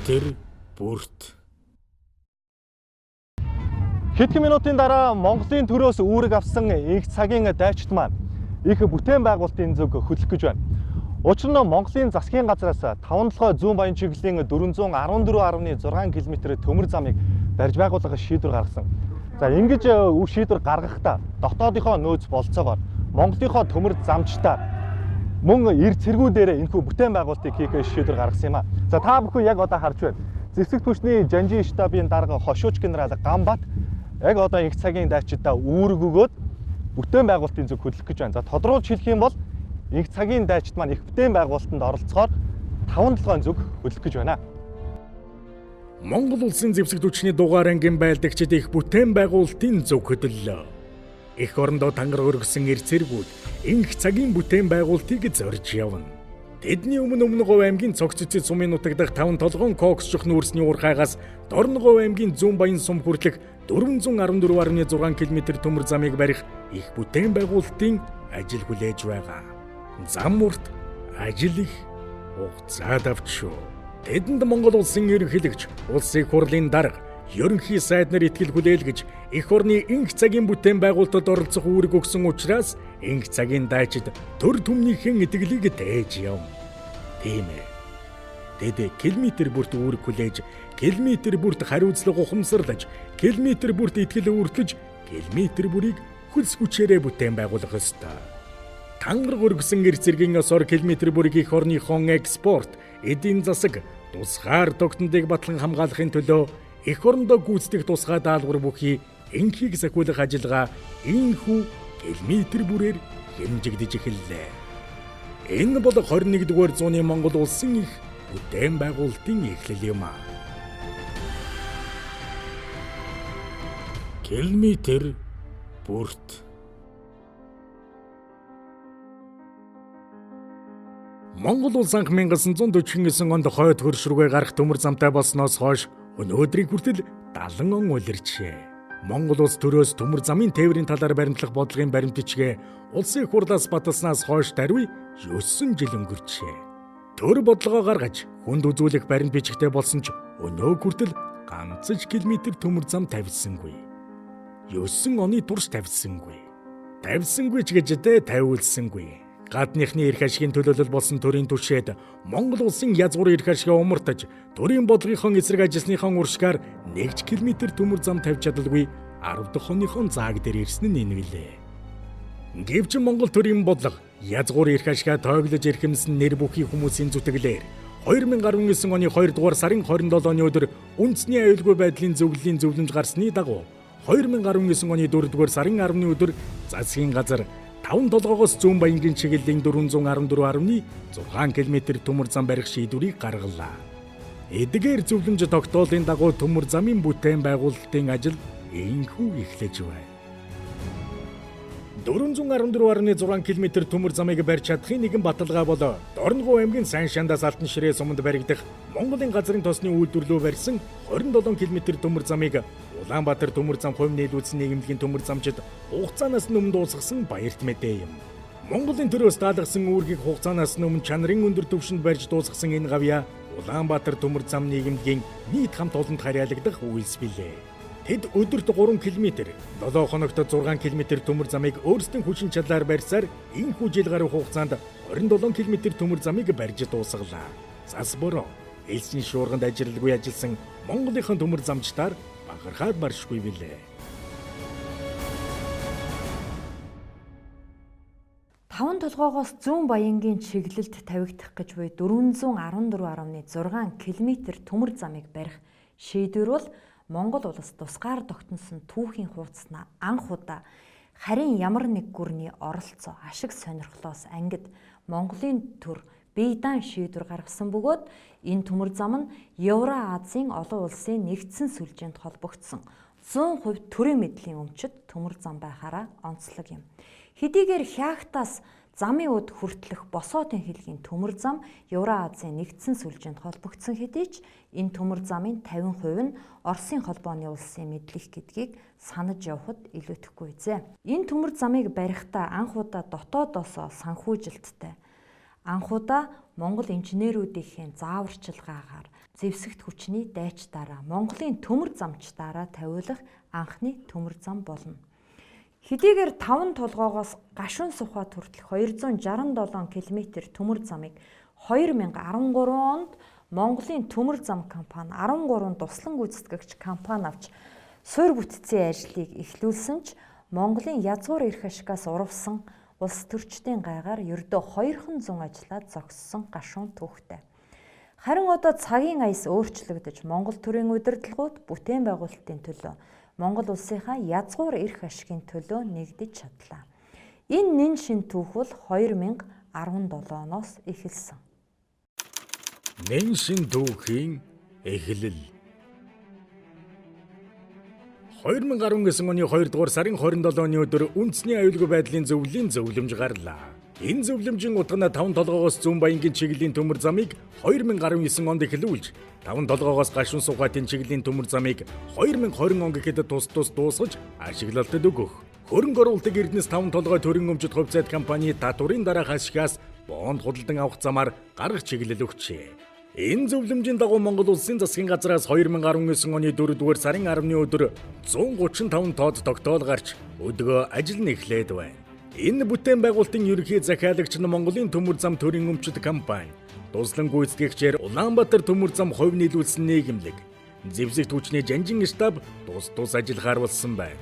Километр, бүрт. Хэдхэн минутын дараа Монголын төрөөс үүрэг авсан их цагийн дайчид маань их бүтээн байгуулалтын зүг хөдлөх гэж байна. Учир нь Монголын засгийн газраас 5-7 зүүн баян чиглэлийн 414.6 км төмөр замыг барьж байгуулах шийдвэр гаргасан. За ингэж шийдвэр гаргахдаа дотоодынхоо нөөц болцоогоор Монголынхоо төмөр замчтаар мөн эр цэргүүд дээр энэхүү бүтээн байгуулалтыг хийх шийдвэр гаргасан юм а. За та бүхэн яг одоо харж байна. Зэвсэг түвшний жанжин штабын дарга хошууч генерал Гамбат яг одоо их цагийн дайчидаа үүрэг өгөөд бүтээн байгуулалтын зүг хөдлөх гэж байна. За тодруулж хэлэх юм бол их цагийн дайчид маань их бүтээн байгуулалтанд оролцохоор 5-7 зүг хөдлөх гэж байна. Монгол улсын зэвсэг түвшний дугаар ангийн байлдагчид их бүтээн байгуулалтын зүг хөдлөлөө. Эх орондоо тангар өргөсөн эр цэргүүд их цагийн бүтээн байгуулалтыг зорж явна. Тэдний өмнө Говь аймгийн цогц цэцэд сумын нутагдах 5 толгоон коксчих нүүрсний уурхайгаас Дорн Говь аймгийн зүүн баян сум хүртэлх 414.6 км төмөр замыг барих их бүтээн байгуулалтын ажил хүлээж байгаа. Зам урт ажил их хугацаа давчив. Тэдэнд Монгол улсын ерөнхийлөгч, улсын их хурлын дарга, ерөнхий сайд нар итгэл хүлээлгэж эх орны инх цагийн бүтээн байгуулалтад оролцох үүрэг өгсөн учраас инх цагийн дайчид төр түмнийхэн итгэлийг тээж явна. Тийм ээ. Тэд километр бүрт үүрэг хүлээж, километр бүрт хариуцлага ухамсарлаж, километр бүрт итгэл өөртлөж, километр бүрийг хөлс хүчээрээ бүтээн байгуулах ёстой. Тангар өргөсөн эр цэргийн ёсоор километр бүрийг эх орныхон экспорт, эдийн засаг, тусгаар тогтнодыг батлан хамгаалахын төлөө эх орондоо гүйцэтгэх тусгай даалгавар бүхий энхийг сахиулах ажиллагаа ийхүү километр бүрээр хэмжигдэж эхэллээ. Энэ бол 21-р зууны Монгол улсын их бүтээн байгуулалтын эхлэл юм а. Километр, бүрт. Монгол улс анх 1949 онд хойд хөрш рүүгээ гарах төмөр замтай болсноос хойш өнөөдрийг хүртэл 70 он улирчээ. Монгол улс төрөөс төмөр замын тээврийн талаар баримтлах бодлогын баримтчгээ улсын их хурлаас баталснаас хойш даруй 9 жил өнгөрчээ. Төр бодлогоо гаргаж хүнд үзүүлэх баримт бичгтэй болсон ч өнөө хүртэл ганц ч километр төмөр зам тавьсангүй. 9 оны турш тавьсангүй. Тавьсангүй ч гэждээ тавиулсангүй. Гадныхны эрх ашигын төлөөлөл болсон төрийн түвшээд Монгол улсын язгуур эрх ашигаа умартаж төрийн бодлогынхон эсрэг ажилласныхон уршгаар 1 км төмөр зам тавьж чадалгүй 10 дахь оныхон зааг дээр ирсэн нь энэ гэлээ. Гэвч Монгол төрийн бодлого язгуур эрх ашигаа тооглож эрхэмсэн нэр бүхий хүмүүсийн зүтгэлээр 2019 оны 2 дугаар сарын 27-ны өдөр үндэсний аюулгүй байдлын зөвлөмж гарсны дагуу 2019 оны 4 дугаар сарын 10-ны өдөр засгийн газар 5 толгоогоос зүүн баянгийн чиглэлийн 414.6 км төмөр зам барих шийдвэрийг гаргалаа. Эдгээр зөвлөмж тогтоолын дагуу төмөр замын бүтээн байгуулалтын ажил ийхүү эхлэж байна. 414.6 км төмөр замыг барьж чадахын нэгэн баталгаа бол Дорн Говь аймгийн Сайн Шандаас Алтан ширээ суманд баригдах Монголын газрын тосны үйлдвэрлэлөө барьсан 27 км төмөр замыг Улаанбаатар төмөр зам хувь нийлүүлсэн нийгэмлэгийн төмөр замчид хугацаанаас өмнө дуусгасан баярт мэдээ юм. Монголын төрөөс даалгасан үүргийг хугацаанаас өмнө чанарын өндөр түвшинд барьж дуусгасан энэ гавья Улаанбаатар төмөр зам нийгэмлэгийн нийт хамт олонд харьяалагдах үйлс билээ. Тэд өдөрт 3 км, 7 хоногт 6 км төмөр замыг өөрсдийн хүчин чадлаар барьсаар энэхүү жил гаруй хугацаанд 27 км төмөр замыг барьж дуусгалаа. Зас бороо элсний шуурганд ажиллалгүй ажилласан Монголынхон төмөр замчдаар бахархаад баршгүй билээ. Таван толгоогоос зүүн баянгийн чиглэлд тавигдах гэж буй 414.6 км төмөр замыг барих шийдвэр бол Монгол улс тусгаар тогтносон түүхийн хуудаснаа анх удаа харин ямар нэг гүрний оролцоо ашиг сонирхлоос ангид Монголын төр бие даан шийдвэр гаргасан бөгөөд энэ төмөр зам нь Евразийн олон улсын нэгдсэн сүлжээнд холбогдсон 100% төрийн мэдлийн өмчөд төмөр зам байхаараа онцлог юм. Хэдийгээр Хягтаас замын үд хүртэлх босоодын хэлгийн төмөр зам Евразийн нэгдсэн сүлжээнд холбогдсон хэдий ч энэ төмөр замын 50% нь Оросын холбооны улсын мэдлэх гэдгийг санаж явахад илүүтэхгүй зэ. Энэ төмөр замыг барихдаа анх удаа дотоодоос санхүүжилттэй Анхудаа Монгол инженерүүдийн зааварчилгаагаар зэвсэгт хүчний дайчдаараа Монголын төмөр замчдаараа тавиулах анхны төмөр зам болно. Хэдийгээр 5 толгоогоос гашуун сухад хүртэл 267 км төмөр замыг 2013 онд Монголын төмөр зам компани 13 туслан гүйцэтгэгч компани авч суурь бүтцийн ажлыг эхлүүлсэн ч Монголын язгуур эрх ашигаас урвсан улс төрчдийн гайгаар ердөө 200 ажлаа зогссон гашуун түүхтэй. Харин одоо цагийн аяс өөрчлөгдөж Монгол төрийн удирдлагууд бүтээн байгуулалтын төлөө Монгол улсынхаа язгуур эрх ашигын төлөө нэгдэж чадлаа. Энэ нэн шин түүх бол 2017 оноос эхэлсэн. Нэн шин түүхийн эхлэл 2019 оны 2 дугаар сарын 27-ны өдөр үндэсний аюулгүй байдлын зөвлөлийн зөвлөмж гарлаа. Энэ зөвлөмжийн утга нь 5 толгоогоос зүүн баянгийн чиглэлийн төмөр замыг 2019 онд эхлүүлж, 5 толгоогоос гашуун сухатын чиглэлийн төмөр замыг 2020 он гэхэд тус дуусгаж ашиглалтад өгөх. Хөрөнгө оруулалтыг Эрдэнэс 5 толгой төрийн өмчит хувьцаат компани татварын дараах ашигаас бонд худалдан авах замаар гаргах чиглэл өгчээ. Энэ зөвлөмжийн дагуу Монгол улсын засгийн газраас 2019 оны 4 дугаар сарын 10-ны өдөр 135 тоод тогтоол гарч өдгөө ажил нь эхлээд байна. Энэ бүтээн байгуулалтын ерөнхий захиалагч нь Монголын төмөр зам төрийн өмчит компани, туслан гүйцэтгэгчээр Улаанбаатар төмөр зам хувь нийлүүлсэн нийгэмлэг, зэвсэгт хүчний жанжин штаб тус ажиллахаар болсон байна.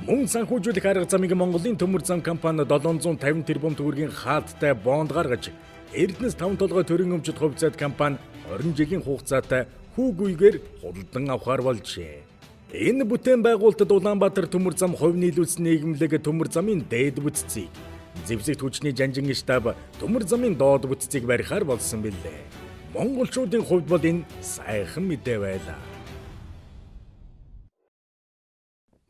Мөн санхүүжүүлэх арга замыг Монголын төмөр зам компани 750 тэрбум төгрөгийн хаалттай бонд гаргаж, Эрдэнэс 5 толгой төрийн өмчит хувьцаат компани 20 жилийн хугацаатай хүүгүйгээр худалдан авахар болжээ. Энэ бүтээн байгуулалтад Улаанбаатар төмөр зам хувь нийлүүлсэн нийгэмлэг төмөр замын дээд бүтцийг, зэвсэгт хүчний жанжин штаб төмөр замын доод бүтцийг барихаар болсон билээ. Монголчуудын хувьд бол энэ сайхан мэдээ байлаа.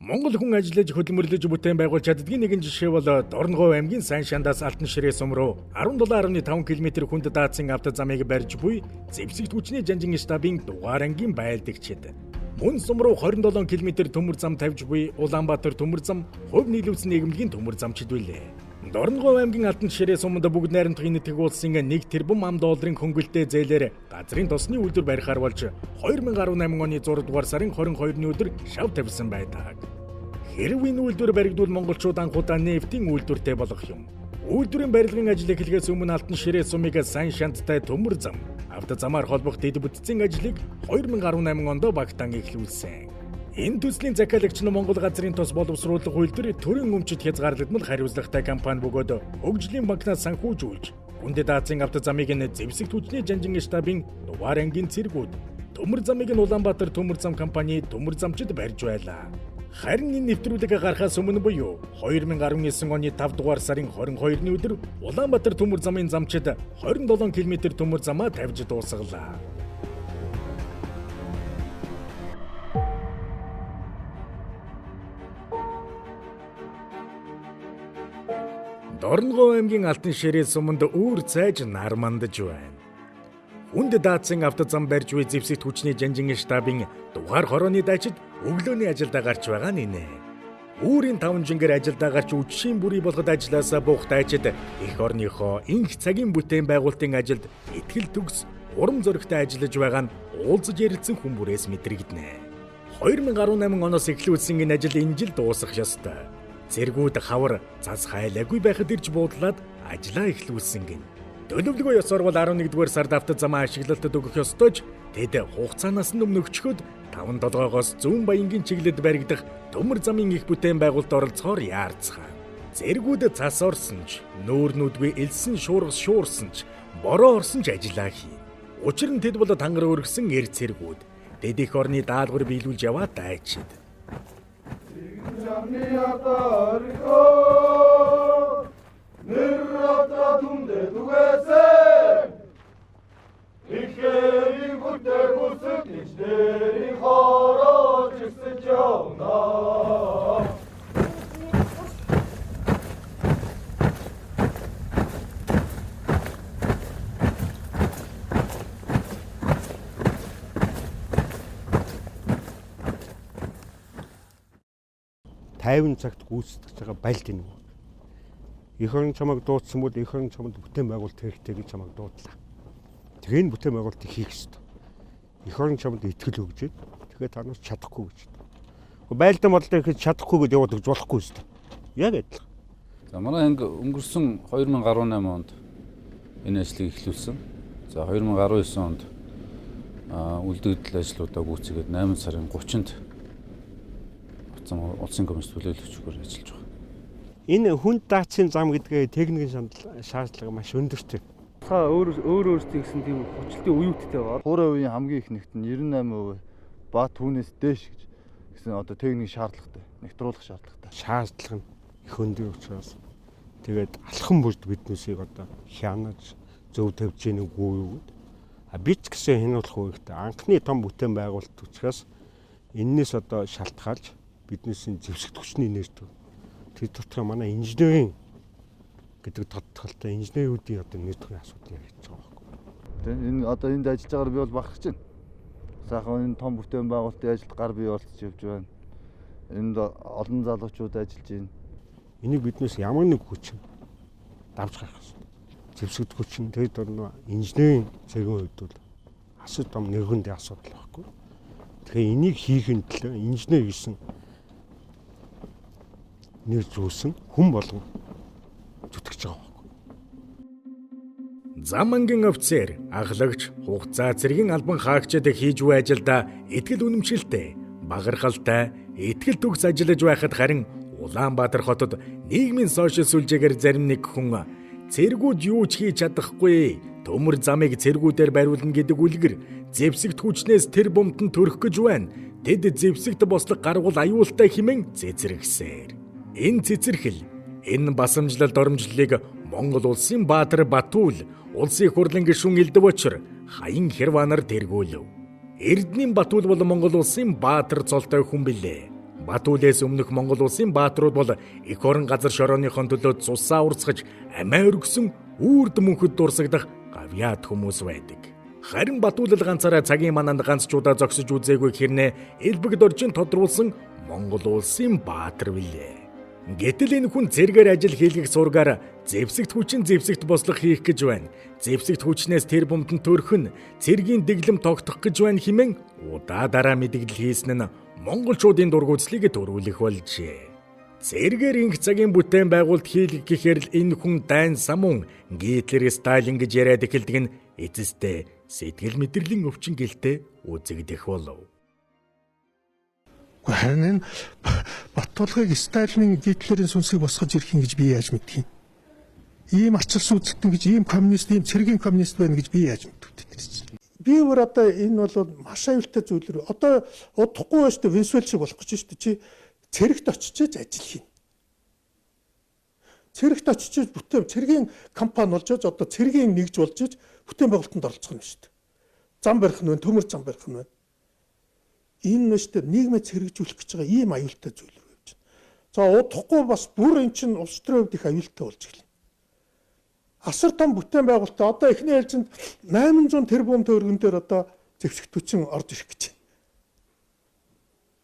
Монгол хүн ажиллаж хөдөлмөрлөж бүтээн байгуулж чаддгийн нэгэн жишээ бол Дорногов аймгийн Сайн Шандаас Алтан ширээ сум руу 17.5 км хүнд даацсан автозамыг барьж буй зэвсэгт хүчний жанжин штабын дугаар ангийн байлдагчид. Мөн сум руу 27 км төмөр зам тавьж буй Улаанбаатар төмөр зам хувь нийлүүлсэн нийгэмлэгийн төмөр замчид билээ. Дорногов аймгийн Алтан ширээ сумд бүгд найрамдахын нэтг уулсын 1 тэрбум ам долларын хөнгөлтэй зээлээр газрын тосны үйлдвэр барихаар болж 2018 оны 6 дугаар сарын 22-ны өдөр шав тавьсан байдаг. Хэрв энэ үйлдвэр баригдвал монголчууд анхудаа нефтийн үйлдвэртэй болох юм. Үйлдвэрийн барилгын ажил эхлэхээс өмнө Алтан ширээ сумыг Сайн Шандтай төмөр зам, автозамаар холбох дэд бүтцийн ажлыг 2018 онд багтаан эхлүүлсэн. Энэ төслийн захиалагч нь Монгол газрын тос боловсруулах үйлдвэр төрийн өмчит хязгаарлагдмал хариуцлагатай компани бөгөөд хөгжлийн банкнаас санхүүжүүлж, хүнд даацсан автозамыг нь зэвсэгт хүчний жанжин штабын дугаар ангийн цэргүүд, төмөр замыг нь Улаанбаатар төмөр зам компани төмөр замчид барьж байлаа. Харин энэ нэвтрүүлэг гарахаас өмнө буюу 2019 оны 5 дугаар сарын 22-ны өдөр Улаанбаатар төмөр замын замчид 27 км төмөр замаа тавьж дуусгалаа. Дорногов аймгийн Алтан ширээ суманд үүр цайж нар мандаж байна. Хүнд даацсан автозам барьж буй зэвсэгт хүчний жанжин штабын дугаар хорооны дайчид өглөөний ажилдаа гарч байгаа нэ. Үүрийн 5 жингээр ажилдаа гарч үдшийн бүрий болгоод ажилласаа буух дайчид эх орныхоо инх цагийн бүтээн байгуулалтын ажилд итгэл төгс урам зоригтой ажиллаж байгаа нь уулзаж ярилцсан хүн бүрээс мэдрэгдэнэ. 2018 оноос эхлүүлсэн энэ ажил энэ жил дуусах ёстой. Цэргүүд хавар цас хайлаагүй байхад ирж буудлаад ажлаа эхлүүлсэн гин. Төлөвлөгөө ёсоор бол 11-р сард автозамаа ашиглалтад өгөх ёстой ч тэд хугацаанаас нь өмнө өчгөхөд 5 толгоогоос зүүн баянгийн чиглэлд баригдах төмөр замын их бүтээн байгуулалт оролцохоор яарцгаана. Цэргүүд цас орсон ч, нүүр нүдгүй элсэн шуургас шуурсан ч, бороо орсон ч ажиллаа хийн. Учир нь тэд бол тангар өргсөн эр цэргүүд. Тэд их орны даалгавар биелүүлж яваа дайчид. Тайван цагт гүйцэтгэж байгаа байлт энэ. Эх орон чамайг дуудсан бол эх орон чамд бүтээн байгуулалт хэрэгтэй гэж чамайг дуудлаа. Тэгээ энэ бүтээн байгуулалтыг хийх ёстой. Эх орон чамд итгэл өгчээд тэгэхээр та нар чадахгүй гэж. Байлдан бодлоо ихэд чадахгүй гэж яваад өгч болохгүй ёстой. Яг адилхан. За манай анги өнгөрсөн 2018 онд энэ ажлыг эхлүүлсэн. За 2019 онд үлдэгдэл ажлуудаа гүйцэтгээд 8 сарын 30-нд улсын комисс төлөөлөгчөөр ажиллаж байгаа. Энэ хүн даацын зам гэдгээ техникийн шаардлага маш өндөртэй. Та өөртөө гэсэн тийм хүчлэлтийн уюуттай байна. Хуурай үеийн хамгийн их нэгт нь 98% ба түүнээс дээш гэсэн одоо техник шаардлагатай, нэвтрүүлэх шаардлагатай. Шаардлага нь их өндөр учраас тэгээд алхам бүрт биднээсийг одоо хянаж зөв тавьж ийн үгүй юу гэд. Бид ч гэсэн хянуулах үедээ анхны том бүтээн байгуулалт учраас энээс одоо шалтгаалж биднээс зэвсэгт хүчний нэртв. Тэр дотор манай инженерийн гэдэг тодтолтой инженеруудын одоо нэр төрлийн асуудал ярьж байгаа байхгүй. Тэгээ энэ одоо энд ажиллаж байгаагаар би бол бахархаж байна. Сайхан энэ том бүтээн байгуулалтын ажилд гар бие оролцож явж байна. Энд олон залуучууд ажиллаж байна. Энийг биднээс ямар нэг хүч давж гарах хэрэгтэй. Зэвсэгт хүч нь тэр дор инженерийн цэгийн хувьд бол асар том нэрхэндийн асуудал байхгүй. Тэгэхээр энийг хийхин төлөө инженер гэсэн нэр зүүсэн хүн болгон зүтгэж байгаа байхгүй. Зам ангийн офицер, ахлагч, хугацаа зэргийн албан хаагчид хийж буй ажилдаа итгэл үнэмшилтэй, багархалтай, итгэл төгс ажиллаж байхад харин Улаанбаатар хотод нийгмийн сошиал сүлжээгээр зарим нэг хүн цэргүүд юу ч хийж чадахгүй, төмөр замыг цэргүүдээр бариулна гэдэг үлгэр зэвсэгт хүчнээс тэр бомтон төрөх гэж байна. Тэд зэвсэгт бослог гаргуул аюултай хэмээн цэцэрэгсээр. Энэ цэцэрхэл, энэ басамжлалт оромжлолыг Монгол улсын баатар Батүл улсын хурлын гишүүн Элдвочр хаян Хэрванаар тэргүүлв. Эрдэнийн Батүл бол Монгол улсын баатар цолтой хүн билээ. Батүлээс өмнөх Монгол улсын баатрууд бол эх орон газар шорооныхон төлөө цусаа урсгаж амиа өргөсөн үрд мөнхөд дурсагдах гавьяат хүмүүс байдаг. Харин Батүл ганцаараа цагийн мананд ганц ч удаа зогсож үзээгүй хэрнээ элбэгд орчин тодруулсан Монгол улсын баатар билээ. Гэтэл энэ хүн зэргээр ажил хийлгэх сургаар зэвсэгт хүчин зэвсэгт бослох хийх гэж байна. Зэвсэгт хүчнээс тэр бомтон төрөх нь цэргийн дэглэм тогтох гэж байна хэмээн удаа дараа мэдгдэл хийсэн нь монголчуудын дургуутслыг төрүүлэх болжээ. Зэргээр инх цагийн бүтээн байгуулалт хийлгэх гэхээр л энэ хүн дайн самун Гитлер Сталин гэж яриад эхэлдэг нь эцэстээ сэтгэл мэдрэлийн өвчин гэлтэй үзэгдэх болов. Харин Батулгыг Сталинын Гитлерийн сүнсийг босгож ирэх юм гэж би яаж мэдэх юм? Ийм арчил сүйдэлтэн гэж ийм коммунист, ийм цэргийн коммунист байна гэж би яаж мэдвэ? Би өөр одоо энэ бол маш аюултай зүйл рүү. Одоо удахгүй байж тээ Венесуэл шиг болох гэж шүү дээ. Чи цэрэгт очиж ажил хийн. Цэрэгт очиж бүтээн цэргийн компани болж одоо цэргийн нэгж болж бүтээн байгуулалтанд оролцох юм шүү дээ. Зам барих нь, төмөр зам барих нь. Энэ нь шүү дээ нийгмээ цэрэгжүүлэх гэж байгаа ийм аюултай зүйл рүү явж байна. За удахгүй бас бүр эн чинь улс төрийн хувьд их аюултай болж эхэлнэ. Асар том бүтээн байгуулалт одоо эхний ээлжинд 800 тэрбум төгрөгөн дээр одоо зэвсэгт хүчин орж ирэх гэж байна.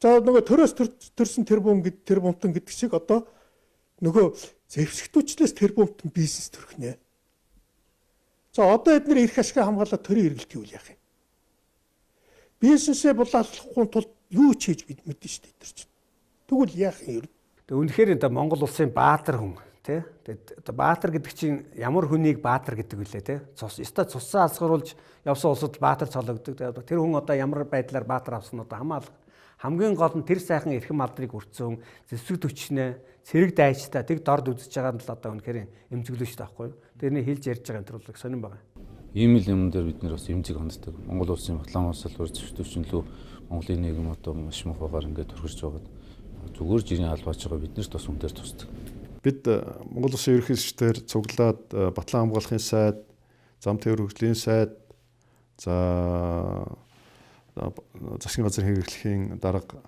За нөгөө төрөөс төрсэн тэрбумтон гэдэг шиг одоо нөгөө зэвсэгт хүчлээс тэрбумтон бизнес төрөх нэ. За одоо эдгээр эрх ашигыг хамгаалаад төрийн эргэлт хийвэл яах юм? Бизнесээ булаалахгүй тулд юу ч хийж мэднэ шүү дээ тэр чинь. Тэгвэл яах юм? Үнэхээр энэ Монгол улсын баатар хүн тий. Тэгээд баатар гэдэг чинь ямар хүнийг баатар гэдэг вүлээ тий. Цусаа асгаруулж явсан улсад баатар цологддог. Тэр хүн одоо ямар байдлаар баатар авсан одоо хамаалга. Хамгийн гол нь тэр сайхан эрхэм алдрыг өрцөн зэвсэг төчнөө цэрэг дайчтай тэг дорд үзэж байгаа нь л одоо үнэхээр эмзэглэн шүү дээ байхгүй юу. Тэрний хэлж ярьж байгаа энэ төрлөг сонирн байгаа. Ийм л юм дээр бид нэр бас эмзэг ханддаг. Монгол улсын батлан улсалбар зэвсэгтүүчнлүү Монголын нийгэм одоо маш мухагаар ингээд төрхөж байгаад зүгээр жирийн албаач байгаа биднэрт бас үнээр тусдаг. Бид Монгол улсын ерөнхийлөгчдээр цуглаад батлан хамгаалахын сайд, зам тээвэр хөгжлийн сайд, за засгийн газрын хэрэглэхийн дарга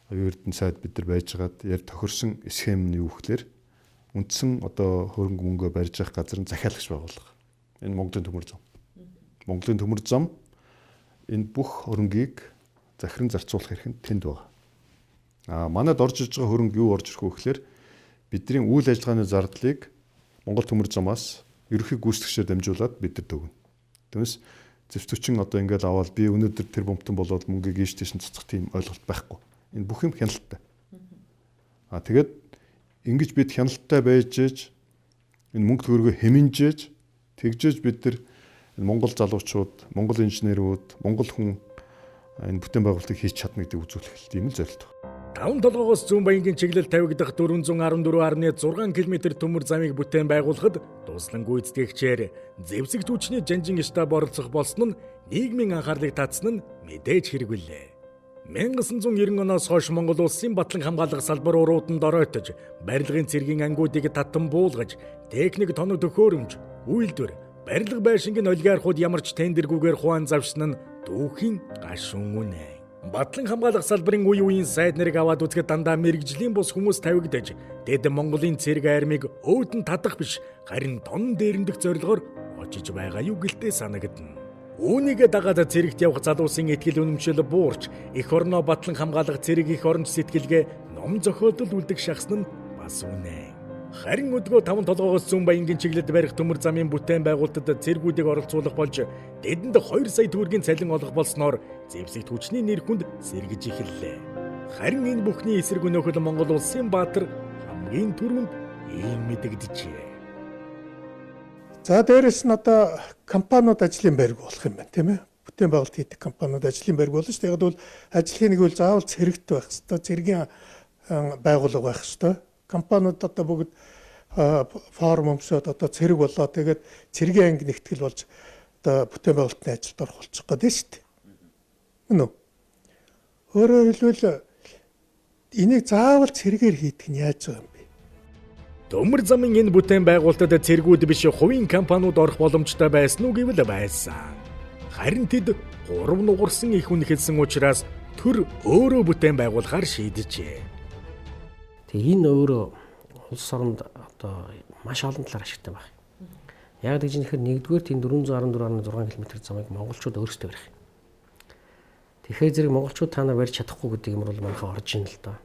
оюун эрдэнэ сайд бид нар байжгаад яг тохирсон схем нь юу гэхээр үндсэн одоо хөрөнгө мөнгө барьж явах газар нь захиалагч байгуулга. Энэ Монголын төмөр зам. Монголын төмөр зам энэ бүх хөрөнгийг захиран зарцуулах хэрэг нь тэнд байгаа. Манайд орж иж байгаа хөрөнгө юу орж ирэх вэ гэхээр бидний үйл ажиллагааны зардлыг Монгол төмөр замаас ерөнхий гүйцэтгэгчээр дамжуулаад бидэд өгнө. Түүнээс зэвсэгчин одоо ингээд аваад би өнөөдөр тэр бомтон болоод мөнгийг ийш тийш цацах тийм ойлголт байхгүй. Энэ бүх юм хяналттай. Тэгээд ингэж бид хяналттай байж ээж энэ мөнгө төгрөгөө хэмнжээж тэгжээж бид нар Монгол залуучууд, Монгол инженерүүд, Монгол хүн энэ бүтээн байгуулалтыг хийж чадна гэдгийг үзүүлэх юм л зорилт. 5 толгоогоос зүүн баянгийн чиглэл тавигдах 414.6 км төмөр замыг бүтээн байгуулахад туслан гүйцэтгэгчээр зэвсэг түвшний жанжин штаб оролцох болсон нь нийгмийн анхаарлыг татсан нь мэдээж хэрэгвэлээ. 1990 оноос хойш Монгол улсын батлан хамгаалах салбар урууданд оройтож, барилгын цэргийн ангиудыг татан буулгаж, техник тоног төхөөрөмж, үйлдвэр, барилга байшингийн олигархууд ямар ч тендергүүгээр хуан завшсан нь түүхийн гашуун үнэ. Батлан хамгаалах салбарын үе үеийн сайд нарыг аваад үзэхэд дандаа мэрэгжлийн бус хүмүүс тавигдаж, тэд Монголын цэрэг армийг өөдөн татах биш, харин дон дээрэмдэх зорилгоор очиж байгаа юу гэлтэй санагдана. Үүнийг дагаад цэрэгт явах залуусын итгэл үнэмшил буурч, эх орноо батлан хамгаалах цэрэг их оронч сэтгэлгээ ном зохиолдол үлдэх шахсан нь бас үнэ. Харин өдгөө 5 толгоогоос зүүн баянгийн чиглэлд барих төмөр замын бүтээн байгуулалтад цэргүүдийг оролцуулах болж тэдэнд 2 сая төгрөгийн цалин олох болсноор зэвсэг түвшний нэр хүнд сэргэж эхэллээ. Харин энэ бүхний эсрэг өнөөхөл Монгол улсын баатар хамгийн түрүүнд ийм мэдэгдэжээ. За дээрэс нь одоо компаниуд ажлын байрг болох юм байна, тийм ээ. Бүтээн байгуулалт хийдэг компаниуд ажлын байрг болно шүү. Тэгээд бол ажлын нэг үйл заавал цэрэгт байх хэвээр, цэргийн байгууллага байх хэвээр. Компаниуд одоо бүгд форм өмсөд одоо цэрэг болоо. Тэгээд цэргийн анги нэгтгэл болж одоо бүтээн байгуулалтын ажилд орох болчих гээд шүү дээ. Үнэ үү? Өөрөөр хэлбэл энийг заавал цэрэгээр хийдэг нь яаж байгаа юм бэ? Төмөр замын энэ бүтээн байгуулалтад цэргүүд биш хувийн компаниуд орох боломжтой байсан уу гэвэл байсан. Харин тэд 3 нугарсан их хүн хэлсэн учраас төр өөрөө бүтээн байгуулахаар шийдэжээ. Тэгээ энэ өөрөө улс оронд одоо маш олон талаар ашигтай байна. Яг гэж нэхэр нэгдүгээр тийм 414.6 км замыг монголчууд өөрсдөө барих. Тэгэхээр зэрэг монголчууд та нар барьж чадахгүй гэдэг юм бол манайхаа орж ийн л доо.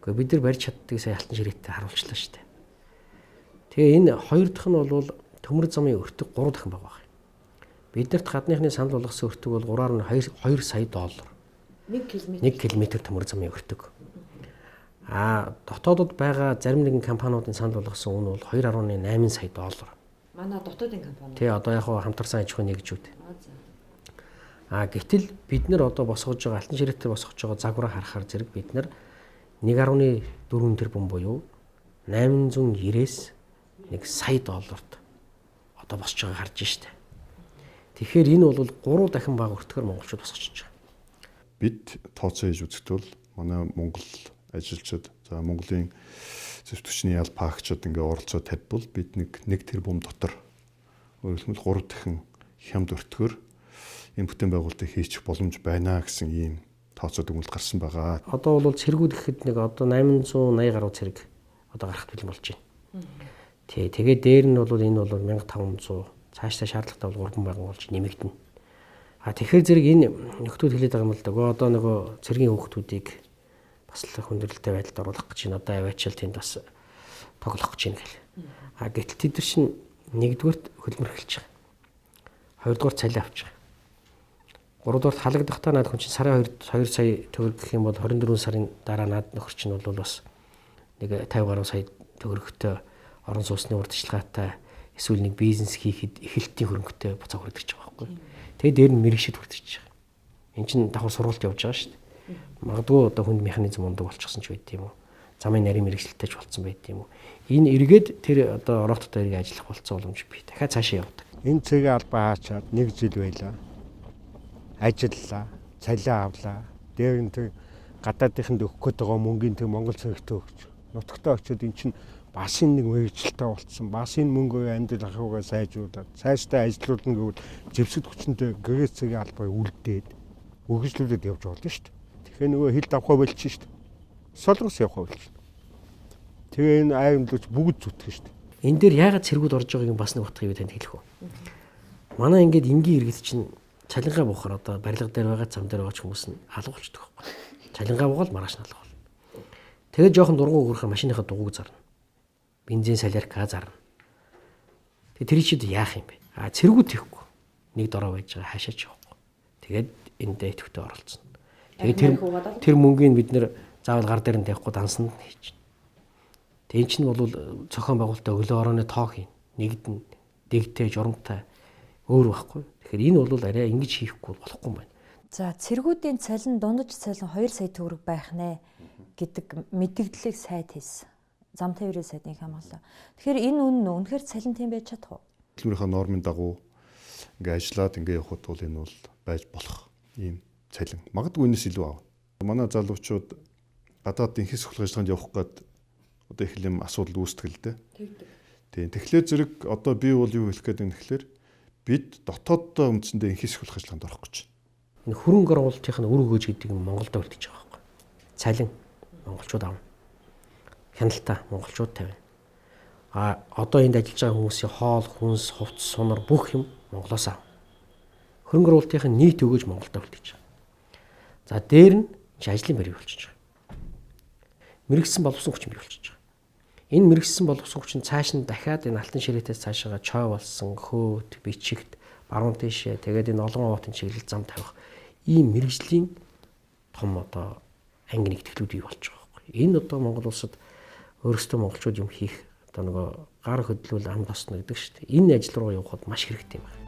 Гэхдээ бид нар барьж чаддгийг сая алтан ширээтэй харуулчлаа шүү дээ. Тэгээ энэ хоёр дахь нь бол төмөр замын өртөг 3 дахин байгаа. Биднэрт гадныхны санал болгосон өртөг бол 3.2 сая доллар. 1 км төмөр замын өртөг. Дотоодод байгаа зарим нэгэн компаниудын санал болгосон үн бол 2.8 сая доллар. Манай дотоодын компани. Тэгээ одоо яг хамтарсан аж ахуйн нэгжүүд. Гэтэл бид нар одоо босгож байгаа алтан ширээтэй босгож байгаа загвараа харахаар зэрэг бид нар 1.4 тэрбум буюу 890-ээс 1 сая долларт одоо босч байгааг харж штэ. Тэгэхээр энэ бол 3 дахин бага өртгөр монголчууд босгож байгаа. Бид тооцоо хийж үзэхэд бол манай Монгол ажилчид, за Монголын зэвсэгчний ял паагчид ингээ оролцоо тавьбал бид 1 тэрбум дотор өөрөлдмөл 3 дахин хямд өртгөр энэ бүтээн байгуулалтыг хийчих боломж байна гэсэн ийм тооцоо дүгнэлт гарсан байгаа. Одоо бол цэргүүд гэхэд нэг одоо 880 гаруй цэрэг одоо гарах бэлэн болж байна. Тэгээд дээр нь бол энэ бол 1500 цаашдаа шаардлагатай бол 3 мянган болж нэмэгдэнэ. Тэгэхээр зэрэг энэ нөхдүүд хэлээд байгаа юм л да. Одоо нөгөө цэргийн хүүхдүүдийг бас л хүндрэлтэй байдалд оруулах гэж байна. Одоо аваачаал тэнд бас тоглох гэж байна гэл. Гэтэл тэд нар чинь нэгдүгээрт хөлмөрхөлж байгаа. Хоёрдугаар цалин авч байгаа. Гуравдугаар халагдахтаа наад хүн чинь сарын 2 сая төгрөг гэх юм бол 24 сарын дараа наад нөхөр чинь бол бас нэг 50 гаруй сая төгрөгтэй орон сууцны урдчилгаатай эсвэл нэг бизнес хийхэд эхлэлтийн хөрөнгөтэй буцаа хүрдэж байгаа байхгүй. Тэгээд дээр нь мэрэгшид хүрдэж байгаа. Энд чинь давхар сургалт явж байгаа шүү дээ. Магадгүй одоо хүнд механизм ундаг болчихсон ч байд юм уу. Замын нарийн мэрэгчлэлтэй ч болцсон байд юм уу. Энэ эргээд тэр одоо орооттой эргээ ажиллах болцсон боломж бий. Дахиад цаашаа явдаг. Энэ цэгийн албаа хаачаад 1 жил байлаа. Ажиллалаа, цалин авлаа. Дээр нь тэр гадаадынханд өгөх гээд байгаа мөнгөний тэр Монгол цэрэгтээ өгч. Нутагтаа очиод эн чинь бас нэг мэрэгчлэлтэй болцсон. Бас энэ мөнгөө амьдрал ахуйгаа сайжруулаад цаашдаа ажилуулна гэвэл зэвсэг хүчнтэй гэрээцгийн албаа үлдээд үргэлжлүүлээд явж болно шүү дээ. Тэгэхээр нөгөө хил давхаа болчих шүү дээ. Солонгос явхаа болчих. Тэгээ энэ аймагч бүгд зүтгэн шүү дээ. Энэ дээр яагаад цэргүүд орж байгааг бас нэг утгыг танд хэлэх үү. Манай ингээд энгийн иргэд чинь цалингаа буухаар одоо барилга дээр байгаа зам дээр байгаа хүмүүс нь алга болчихдог байхгүй. Цалингаа буугаад маргааш нь алга болно. Тэгээд жоохон дургуй өгөх машиныхаа дугуйг зарна. Бензин салярка зарна. Тэгээ тэр чид яах юм бэ? Цэргүүд хийхгүй. Нэг дороо байж байгаа хаашаач явахгүй. Тэгээд энд дэвтгтээ оролцсон. Тэгээд тэр мөнгөний бид нэр заавал гар дээр нь тавихгүй дансанд нь хийж. Тэгээд эн чинь бол зохион байгуулалтаа өглөө орооны тоо хийн. Нэгд нь дэгтэй журамтай өөр байхгүй. Тэгэхээр энэ бол арай ингэж хийхгүй болохгүй юм байна. За цэргүүдийн цалин дундаж цалин 2 сая төгрөг байх нэ гэдэг мэдээллийг сайд хийсэн. Зам тээврийн сайдын хамгаалаа. Тэгэхээр энэ үнэн үү? Үнэхээр цалин тийм байж чадах уу? Хөтөлбөрийнхаа нормын дагуу ингээ ажиллаад ингээ явхад бол энэ бол байж болох ийм цалин. Магадгүй энэс илүү аав. Манай залуучууд гадаад инхээс хөлх ажиллагаанд явах гээд одоо их юм асуудал үүсдэг л дээ. Тийм. Тэгэхээр зэрэг одоо би бол юу хэлэх гээд юм тэгэхээр бид дотооддоо үндсэндээ инхээс хөлх ажиллагаанд орох гэж. Энэ хөрөнгө оруулалтын үр өгөөж гэдэг нь Монголд үлдэж байгаа байхгүй. Цалин монголчууд авна. Хяналтаа монголчууд тавина. Одоо энд ажиллаж байгаа хүмүүсийн хоол, хүнс, хувцас, сунар бүх юм Монголоос авна. Хөрөнгө оруулалтын нийт өгөөж Монголд үлдэж байгаа. За дээр нь ажлын байр болчихж байгаа. Мэргэжсэн боловсон хүчин бий болчихж байгаа. Энэ мэргэжсэн боловсон хүчин цааш нь дахиад энэ алтан ширээтэй цаашаага чой болсон, хөөт, бичигт, баруун тийшээ тэгээд энэ олон овоотын чиглэл зам тавих ийм мэргэжлийн том одоо анги нэгтгэлүүд бий болж байгаа байхгүй. Энэ одоо Монгол улсад өөрсдөө монголчууд юм хийх одоо нөгөө гар хөдлөл ам тосно гэдэг шүү дээ. Энэ ажил руу явхад маш хэрэгтэй юм байна.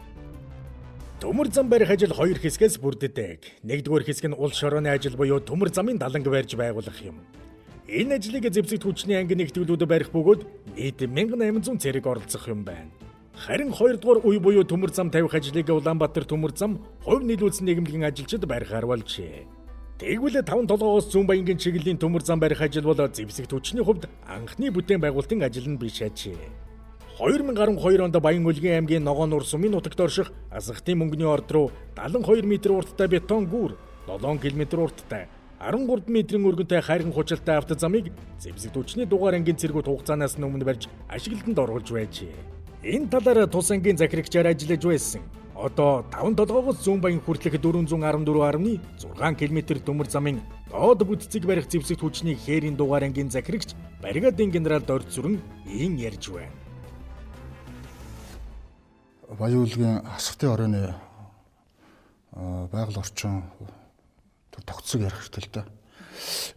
Төмөр зам барих ажил 2 хэсгээс бүрддэг. Нэгдүгээр хэсэг нь ул шорооны ажил буюу төмөр замын даланг барьж байгуулах юм. Энэ ажлыг зэвсэгт хүчний анги нэгтгэлүүд барих бөгөөд нийт 1800 цэрэг оролцох юм байна. Харин 2 дугаар үе буюу төмөр зам тавих ажлыг Улаанбаатар төмөр зам хувь нийлүүлсэн нийгэмлэгийн ажилчид барихаар болжээ. Тэгвэл 5 толгоос зүүн баянгийн чиглэлийн төмөр зам барих ажил бол зэвсэгт хүчний хувьд анхны бүтээн байгуулалтын ажил нь биш ажээ. 2012 онд Баян-Улгийн аймгийн Ногоон нур сумын нутагт орших асхтын мөнгөний орд руу 72 м урттай бетон гүүр, 7 км урттай, 13 м өргөнтэй хайрхан хучилтай автозамыг зэвсэгт хүчний дугаар ангийн цэргүүд хугацаанаас өмнө барьж ашиглалтанд оруулж байжээ. Энэ талаар тус ангийн захирагчаар ажиллаж байсан. Одоо 5 толгоогоос зүүн баян хүртэлх 414.6 км төмөр замын доод бүтцийг барих зэвсэгт хүчний хээрийн дугаар ангийн захирагч бригадын генерал Дорд Сүрэн ийм ярьж байна. Баян-Улгийн асхтын оройны байгаль орчин тогтцог ярих хэрэгтэй л дээ.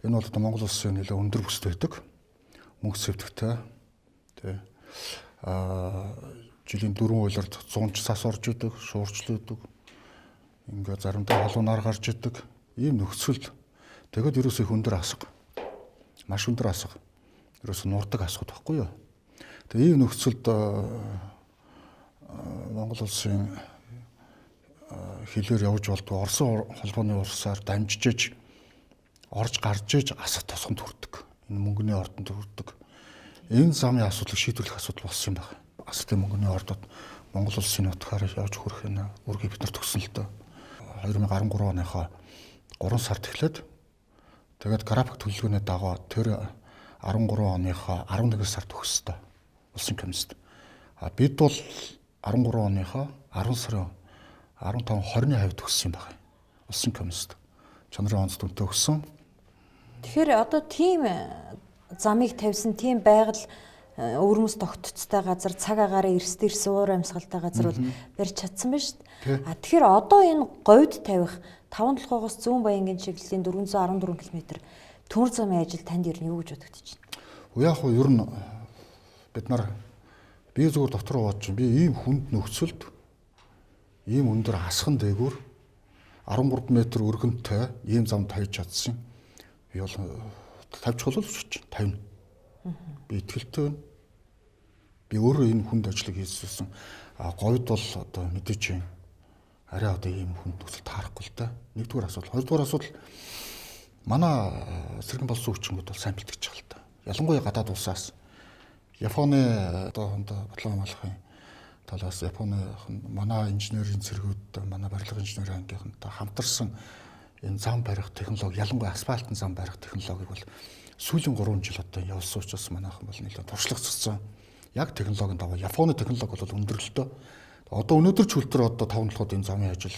Энэ бол одоо Монгол улсын нэлээд өндөр бүстэй байдаг. Мөнгө сэвдэгтэй. Тэ. Жилийн 4 уйлард 100 цас орж идэг, шуурчлаадаг. Ингээ заримдаа халуунаар гарч идэг. Ийм нөхцөл. Тэгэд ерөөсөө их өндөр асга. Маш өндөр асга. Ерөөсөө нурдаг асгууд байхгүй юу? Тэгээ ийм нөхцөлд Монгол улсын хилээр явж болдог Орсын холбооны урсаар дамжиж орж гарч иж асах тосгонд хүрдэг. Энэ мөнгөний ордонд хүрдэг. Энэ замын асуудлыг шийдвэрлэх асуудал болсон юм байна. Асхтын мөнгөний ордод Монгол улсын нутгаар явж хүрэх энэ үргийг бид нар төгсөн л дөө. 2013 оныхоо 3 сард эхлээд тэгээд график төлөвлөгөөний дагуу тэр 13 оныхоо 11 сард төгс өстой улсын комиссд. Бид бол 13 оныхоо 10 сарын 15-20-ны хавьд төгссөн юм байна. Улсын комиссд. Чанарын онц дүнтэй өгсөн. Тэгэхээр одоо тийм замыг тавьсан тийм байгаль өвөрмөс тогтцтой газар цаг агаараа эрс уур амьсгалтай газар бол барьж чадсан байна шүү дээ. Тэгэхээр одоо энэ говьд тавих 5 толгоогоос зүүн баянгийн чиглэлийн 414 км төмөр замын ажил танд ер нь юу гэж бодогдож байна? Яг нь ер нь бид нар би зүгээр дотор бод чинь би ийм хүнд нөхцөлд ийм өндөр асхан дээгүүр 13 м өргөнтэй ийм зам тавьж чадсан. Би бол тавьчих бол ч 50. Би итгэлтэй байна. Би өөрөө энэ хүнд ажлыг хийсэн. Говьд бол одоо мэдээж юм. Арай одоо ийм хүнд нөхцөл таарахгүй л да. Нэгдүгээр асуудал. Хоёрдугаар асуудал манай сэргэн болсон хүчингүүд бол сайн бэлтгэж байгаа л да. Ялангуяа гадаад улсаас Японы одоо бодлого хамгаалахын талаас Японы манай инженерийн цэргүүд, манай барилга инженерийн ангийнхантай хамтарсан энэ зам барих технологи, ялангуяа асфальтын зам барих технологиг бол сүүлийн 3 жил одоо явуулсан учраас манайхан бол нэлээд туршлагацсан. Яг технологийн дагуу Японы технологи бол өндөрлөлтөө. Одоо өнөөдөр ч үлдэр одоо 5 толгойд энэ замын ажил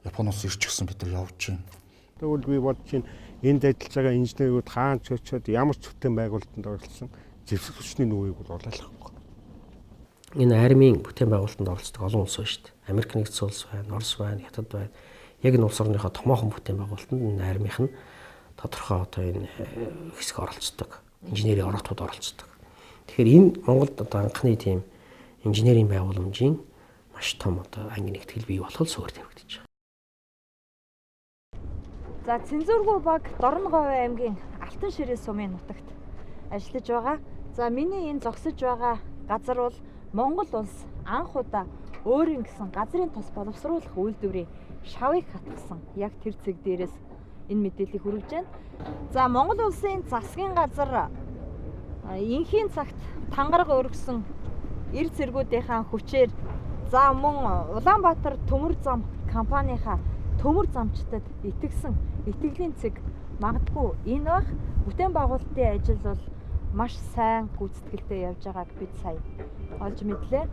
Японоос ирж гисэн бид нар явж байна. Тэгвэл би бодож байна энд ажиллаж байгаа инженерүүд хаан ч очиод ямар ч бүтээн байгуулалтанд оролцсон зэвсэг хүчний нүгийг бол олоолахгүй. энэ армийн бүтээн байгуулалтанд оролцдог олон улс байна шүү дээ. Америк нэгдсэн улс байна, Орос байна, Хятад байна. Яг энэ улс орныхоо томоохон бүтээн байгуулалтанд энэ армийнх нь тодорхой одоо энэ хэсэг оролцдог. Инженерийн ороотууд оролцдог. Тэгэхээр энэ Монголд одоо анхны тийм инженерийн байгууламжийн маш том одоо анги нэгтгэл бий болох суурь тавигдаж байгаа. За Цензургүй баг Дорноговь аймгийн Алтан ширээ сумын нутагт ажиллаж байгаа. За миний энэ зогсож байгаа газар бол Монгол улс анх удаа өөрийн гэсэн газрын тос боловсруулах үйлдвэрийн шавыг хатгсан яг тэр цэг дээрээс энэ мэдээллийг хүргэж байна. За Монгол улсын засгийн газар инхийн цагт тангараг өргөсөн эр цэргүүдийнхаа хүчээр за мөн Улаанбаатар төмөр зам компанийнхаа төмөр замчдад итгэсэн итгэлийн цэг магадгүй энэ бах бүтээн байгуулалтын ажил бол маш сайн гүйцэтгэлтэй явж байгааг бид сая олж мэдлээ.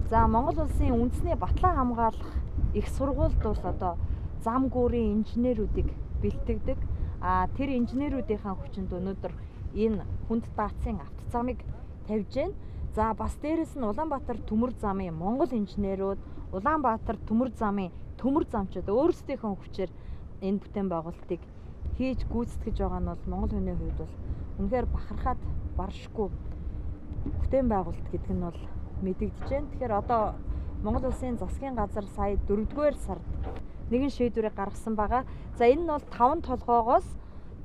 За Монгол улсын үндэсний батлан хамгаалах их сургуульд бол одоо зам гүүрийн инженерүүдийг бэлтгэдэг. Тэр инженерүүдийн хүчинд өнөөдөр энэ хүнд даацын автозамыг тавьж байна. За бас дээрэс нь Улаанбаатар төмөр замын Монгол инженерүүд, Улаанбаатар төмөр замын төмөр замчид өөрсдийнхөө хүчээр энэ бүтээн байгуулалтыг хийж гүйцэтгэж байгаа нь бол Монгол хүний хувьд бол үнэхээр бахархаад баршгүй бүтээн байгуулалт гэдэг нь бол мэдэгдэж байна. Тэгэхээр одоо Монгол улсын засгийн газар сая 4-р сард нэгэн шийдвэрийг гаргасан байгаа. За энэ нь бол 5 толгоогоос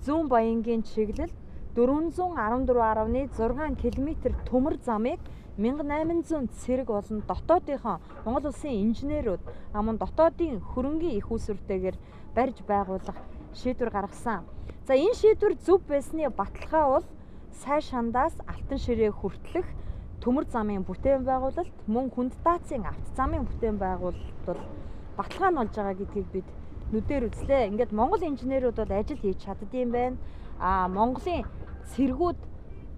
зүүн Баянгийн чиглэл 414.6 км төмөр замыг 1800 цэрэг болон дотоодынхон Монгол улсын инженерүүд мөн дотоодын хөрөнгийн их усүртэйгээр барьж байгуулах шийдвэр гаргасан. За энэ шийдвэр зөв байсны баталгаа бол сай шандаас алтан ширээ хүртэлх төмөр замын бүтээн байгуулалт мөн хүнд даацын автозамын бүтээн байгуулалт бол баталгаа нь болж байгаа гэдгийг бид нүдээр үзлээ. Ингээд Монгол инженерүүд бол ажил хийж чаддсан байна. Монголын цэргүүд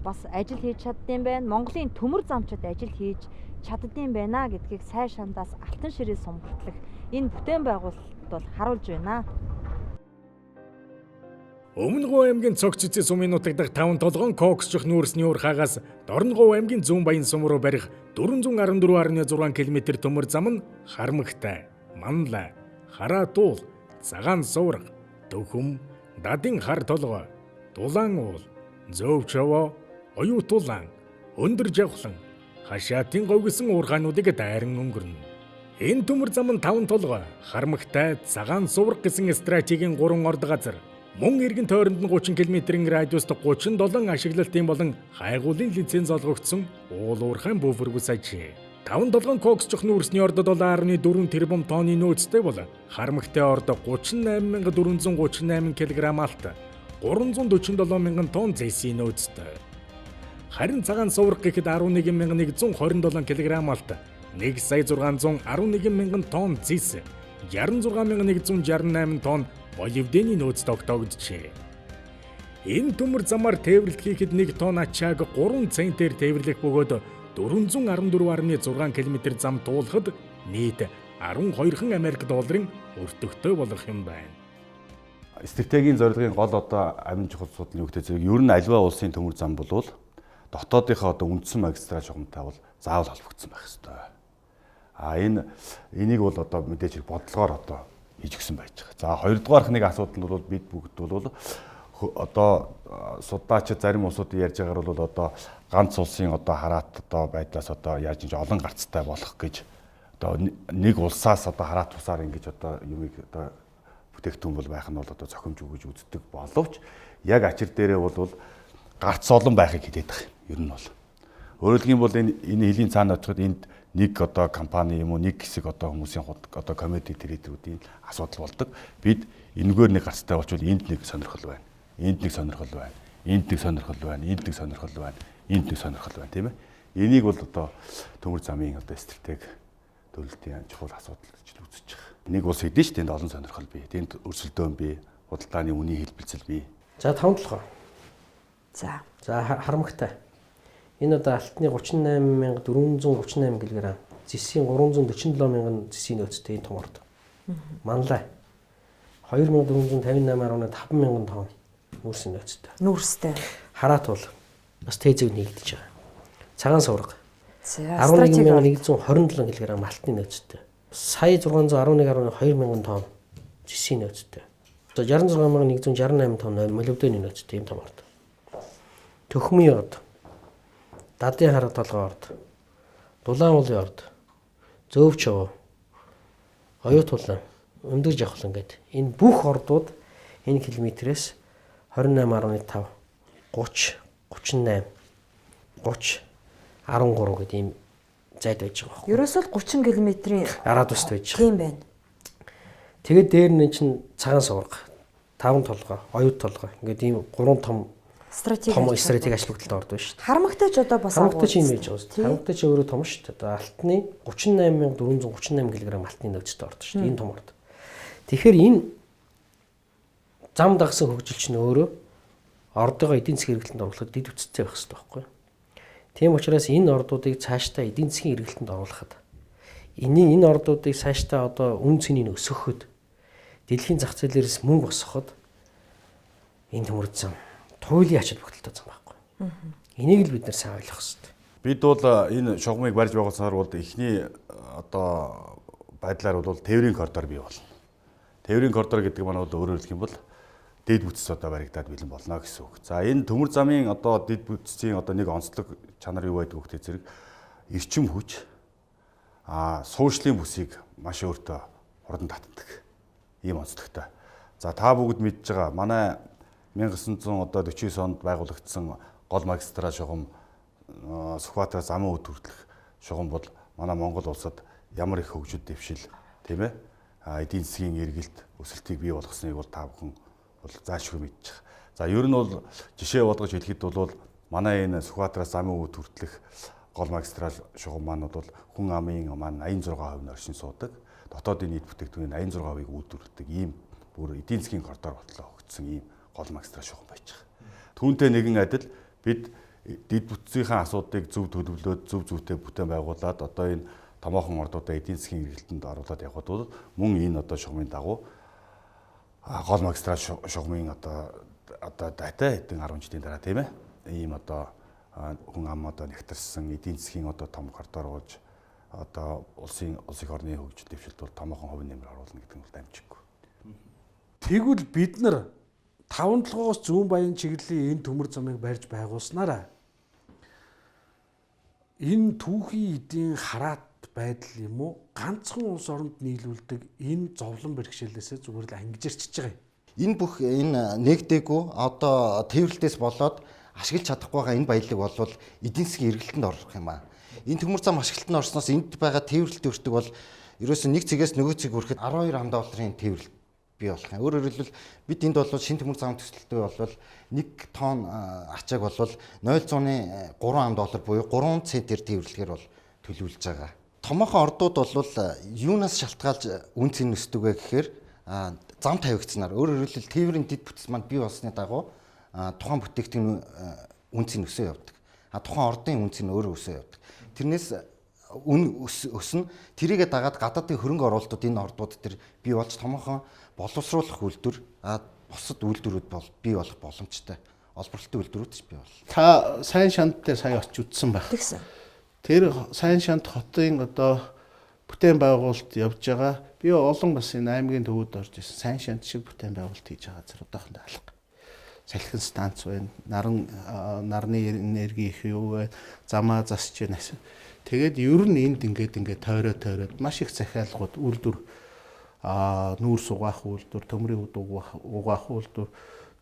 бас ажил хийж чаддсан байна. Монголын төмөр замчид ажил хийж чаддсан байна гэдгийг сай шандаас алтан ширээ сум хүртэлх энэ бүтээн байгуулалт бол харуулж байна. Өмнөговь аймгийн цогц цэцэн сумын нутаг дахь 5 толгойн коксчих нүүрсний уур хагаас Дорноговь аймгийн зүүн баян сум руу барих 414.6 км төмөр зам нь Харамхтай, Манлай, Хараатуул, Цагаан сувраг, Төвхөм, Дадын хар толгой, Дулаан уул, Зөөвчөвөө, Оюутулаан, Өндөр жавхлан, Хашаатын говьгсэн уурхаануудыг дайран өнгөрнө. Энэ төмөр зам нь 5 толгой, Харамхтай, Цагаан сувраг гэсэн стратегийн 3 орд газар. Мөн эргэн тойронд нь 30 км-ийн радиуст 37 ашиглалтын болон хайгуулын лиценз олгогдсон уул уурхайн буфергус ажээ. 5 толгойн коксчих нүүрсний ордод 7.4 тэрбум тонны нөөцтэй бол Харамхтай орд 38,438 кг алт, 347,000 тонн зэсийн нөөцтэй. Харин Цагаан сувраг гэхэд 11,127 кг алт, 1,611,000 тонн зэс, 66,168 тонн боливдéний нөөц тогтоогджээ. Энэ төмөр замаар тээвэрлэх хийхэд 1 тонн ачааг 3 центээр тээвэрлэх бөгөөд 414.6 км зам туулахад нийт 12 Америк долларын өртөгтэй болох юм байна. Стратегийн зорилгын гол одоо амин чухал асуудал юу гэдэг зэрэг ер нь альва улсын төмөр зам болвол дотоодынхоо одоо үндсэн магистраль шугамтай бол заавал холбогдсон байх ёстой. Энийг бол одоо мэдээж бодлогоор одоо хийж гисэн байж байгаа. За хоёрдугаарх нэг асуудал нь бол бид бүгд бол одоо судаачид зарим улсууд ярьж байгаагаар бол одоо ганц улсын одоо хараат одоо байдлаас одоо яаж ингэж олон гарцтай болох гэж одоо нэг улсаас одоо хараат тусаар ингэж одоо юмыг одоо бүтээгдэхүүн бол байх нь бол одоо зохимжгүй гэж үздэг боловч яг ачир дээрээ бол гарц олон байхыг хэлээд байгаа юм. Ер нь бол өөрөлдөх юм бол энэ хэлийн цаана очиход энд нэг одоо компани юм уу нэг хэсэг одоо хүмүүсийн одоо комеди трейдерүүдийн асуудал болдог. Бид энэгээр нэг гарцтай болчвол энд нэг сонирхол байна. Энд нэг сонирхол байна. Энд нэг сонирхол байна. Энд нэг сонирхол байна. Энд нэг сонирхол байна, тийм ээ. Энийг бол одоо төмөр замын одоо стратеги төлөлтийн чухал асуудал гэж үзэж байгаа. Нэг улс хэдэн ч тэнд олон сонирхол бий. Тэнд өрсөлдөөн бий. Худалдааны үнийн хэлбэлцэл бий. За 5 толгой. За Харамхтай. Энэ одоо алтны 38,438 кг, зэсийн 347,000 зэсийн нөөцтэй энэ том орд. Манлай 2,458,500 тонн нүүрсийн нөөцтэй. Нүүрстэй. Хараатуул бас тээзэг нэгдэж байгаа. Цагаан сувраг 11,127 кг малтны нөөцтэй. Сая 611,2 тонн жисийн нөөцтэй. 66,168 тонн молибдены нөөцтэй юм том орд. Төхмийн орд, дадын хараг толгой орд, дулаан уулын орд, зөөвч чов, оюут тулан, өндөр жавхлан гэдэг энэ бүх ордууд энэ километрээс 28.5, 30, 38, 30, 13 гэдэг ийм зайд байж байгаа байхгүй. Ерөөсөө 30 км-ийн радиуст байж байгаа. Тийм байна. Тэгээд дээр нь чинь цагаан сувраг, 5 толгой, оюут толгой ингээд ийм 3 том стратеги ашиглалтад ордог шүү дээ. Харамгтайч одоо бас харамгтайч юм байж байгаа шүү дээ. Харамгтайч өөрөө том шүү дээ. Одоо алтны 38,438 кг алтны нөөцтэй ордог шүү дээ. Энэ том орд. Тэгэхээр энэ зам дагсан хөгжил чинь өөрөө ордогоо эдийн засгийн эргэлтэнд оруулахад дэд үтцтэй байх хэрэгтэй байхгүй юу? Тийм учраас энэ ордуудыг цаашдаа эдийн засгийн эргэлтэнд оруулахад энэ ордуудыг цаашдаа одоо үн цэнийг өсгөхөд дэлхийн зах зээлээс мөнгө босгоход энэ төмөр зам туйлын ачаал бүгдэлтэй зам байхгүй. Энийг л бид нар сайн ойлгох хэрэгтэй. Бид бол энэ шугамыг барьж байгуулсаар бол эхний одоо байдлаар бол тээврийн коридор бий болно. Тээврийн коридор гэдэг маань бол өөрөөр хэлэх юм бол дэд бүтц одоо баригдаад бэлэн болно гэсэн үг. За энэ төмөр замын одоо дэд бүтцийн одоо нэг онцлог чанар юу байдаг вэ зэрэг эрчим хүч суурьшлын бүсийг маш өөртөө хурдан татдаг. Ийм онцлогтой. За та бүгд мэдж байгаа манай 1949 онд байгуулагдсан гол магистраль шугам Сүхбаатараас Амын өвд хүртэлх шугам бол манай Монгол улсад ямар их хөгжил дэвшил тийм ээ эдийн засгийн эргэлт өсөлтийг бий болгосныг бол та бүхэн бол заашгүй мэдж байгаа. За ер нь бол жишээ болгож хэлэхэд бол манай энэ Сүхбаатараас Амын өвд хүртэлх гол магистраль шугам маань бол хүн амын маань 86% нь оршин суудаг. Дотоодын нийт бүтээгдэхүүний 86%-ыг үүдүүлдэг ийм бүр эдийн засгийн коридор бодлоо өгсөн ийм гол магистраль шугам байж байгаа. Түүнтэй нэгэн адил бид дэд бүтцийн асуудыг зөв төлөвлөөд зөв зүйтэй бүтээн байгуулад одоо энэ томоохон ордуудаа эдийн засгийн эргэлтэнд оруулаад явхад бол мөн энэ одоо шугамын дагуу гол магистраль шугамын одоо дайтай хэдэн 10 жилийн дараа тийм ээ ийм одоо хүн ам одоо нэгтэрсэн эдийн засгийн одоо том коридор ууж одоо улсын орны хөгжил дэвшилт бол томоохон хувь нэмэр оруулна гэдэг нь бол дамжиггүй. Тэгвэл бид нар 5 толгоос зүүн баян чиглэлийн энэ төмөр замыг барьж байгуулснараа энэ түүхийн эдийн хараат байдал юм уу ганцхан улс оронд нийлүүлдэг энэ зовлон бэрхшээлээсээ зүгээр л ангижирчж байгаа юм. Энэ бүх энэ нэгдээгүй одоо тээвэрлэлтээс болоод ашиглаж чадахгүй байгаа энэ баялаг бол эдийн засгийн эргэлтэнд орох юм аа. Энэ төмөр зам ашиглалтанд орсноос энд байгаа тээвэрлэлт өртөг бол ерөөсөө нэг цэгээс нөгөө цэг хүрэхэд 12 ам долларын тээвэрлэлт бий болох юм. Өөрөөр хэлбэл бид энд бол шинэ төмөр зам төсөлтөй бол 1 тонн ачааг бол 0.3 ам доллар буюу 3 центээр тээвэрлэхээр бол төлөвлөж байгаа. Томоохон ордууд бол юунаас шалтгаалж үн цэн өсдөг вэ гэхээр зам тавигдсанаар өөрөөр хэлбэл тээврийн дэд бүтц маань бий болсны дагуу тухайн бүтээгдэхүүн үн цэн өсөө явдаг. Тухайн ордын үн цэн өөрөө өсөө явдаг. Тэрнээс үн өснө тэрийгэ дагаад гадаадын хөрөнгө оруулалтууд энэ ордууд төр бий болж томоохон боловсруулах үйлдвэр бусад үйлдвэрүүд бол бий болох боломжтой. Олборлолтын үйлдвэрүүд ч бий болно. Та сайн шанд дээр сая очиж үзсэн байх. Тэгсэн. Тэр сайн шанд хотын одоо бүтээн байгуулалт явж байгаа. Би олон бас энэ аймгийн төвөд орж исэн. Сайн шанд шиг бүтээн байгуулалт хийж байгаа зэрэг одоохондоо алга. Салхин станц байна. Нарны энерги их юу вэ? Замаа засч байна. Тэгээд ер нь энд ингээд тойроод маш их захиалгууд үйлдвэр нүүрс угаах үйлдвэр, төмрийн үд угаах үйлдвэр,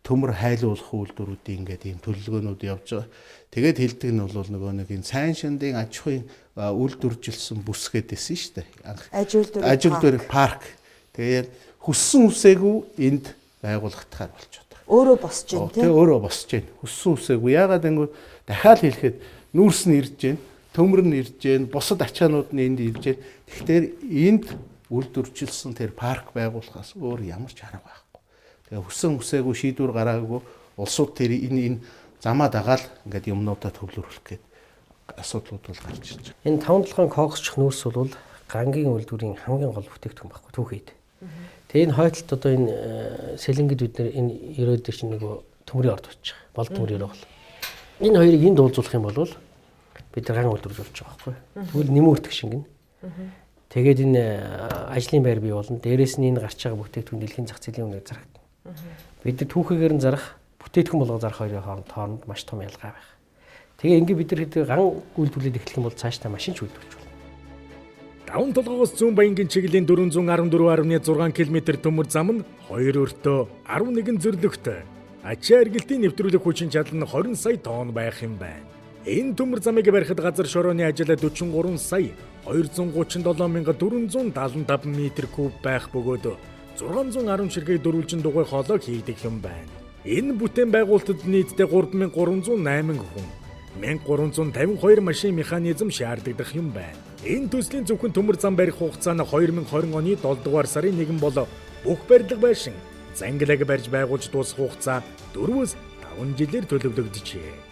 төмөр хайлуулах үйлдвэрүүдийн ингээд ийм төлөвлөгөөнүүд явж байгаа. Тэгээд хэлдэг нь бол нөгөө нэг энэ сайн шандын аж ахуйн үйлдвэржилсэн бүс гэдээсэн шүү дээ. Аж үйлдвэр парк. Тэгээд хүссэн үсээгүй энд байгуулагдахаар болж байна. Өөрөө босч जैन тийм. Өөрөө босч जैन. Хүссэн үсээгүй. Яагаад гэвэл дахиад хэлэхэд нүүрс нь ирж जैन, төмөр нь ирж जैन, бусад ачаанууд нь энд ирж जैन. Тэгэхээр энд үйлдвэржилсэн тэр парк байгуулахаас өөр ямар ч арга байхгүй. Тэгээ хүссэн үсээгүй шийдвэр гаргаагүй улсууд тэр энэ замаа дагаал ингээд юмнуудаа төвлөрүүлэх гээд асуудлууд бол гарч ирж байгаа. Энэ 5-7 коксчих нүүрс бол гангийн үйлдвэрийн хамгийн гол бүтээгдэхүүн байхгүй түүхэд. Тэгээ энэ хойдолд одоо энэ сэлэнгэд бид нар энэ ерөөд дээр чинь нөгөө төмрийн орд очиж байгаа. Бол төмрийн бол. Энэ хоёрыг энд уулзуулах юм бол бид нар ган үйлдвэрлэж болж байгаа байхгүй. Тэгвэл нэмүүртэх шингэнэ. Тэгээд энэ ажлын байр бий болно. Дээрээс нь энэ гарч байгаа бүтээгдэхүүн дэлхийн зах зээлийн үнээр зарагдана. Бид нар түүхийгээр нь зарах, бүтээгдэхүүн болго зарах хоёрын хооронд маш том ялгаа байх. Тэгээ ингээд бид нар хэд ган үйлдвэрлээд эхлэх юм бол цаашдаа машин ч үйлдвэрлэж болно. Даван толгоос зүүн баянгийн чиглэлийн 414.6 км төмөр зам нь 2 өртөө 11 зөвлөгтэй. Ачаа эргэлтийн нэвтрүүлэх хүчин чадал нь 20 сая тонн байх юм байна. Энэ төмөр замыг барихад газар шорооны ажил 43 сая 237,475 м3 байх бөгөөд 610 ширхэг дөрвөлжин дугуй хоолой хийгдэх юм байна. Энэ бүтээн байгуулалтад нийтдээ 3,308 хүн, 1,352 машин механизм шаардагдах юм байна. Энэ төслийн зөвхөн төмөр зам барих хугацаа нь 2020 оны 7 дугаар сарын 1 болоо бүх барилга байшин зангилаг барьж байгуулж дуусах хугацаа 4-5 жилээр төлөвлөгдөжээ.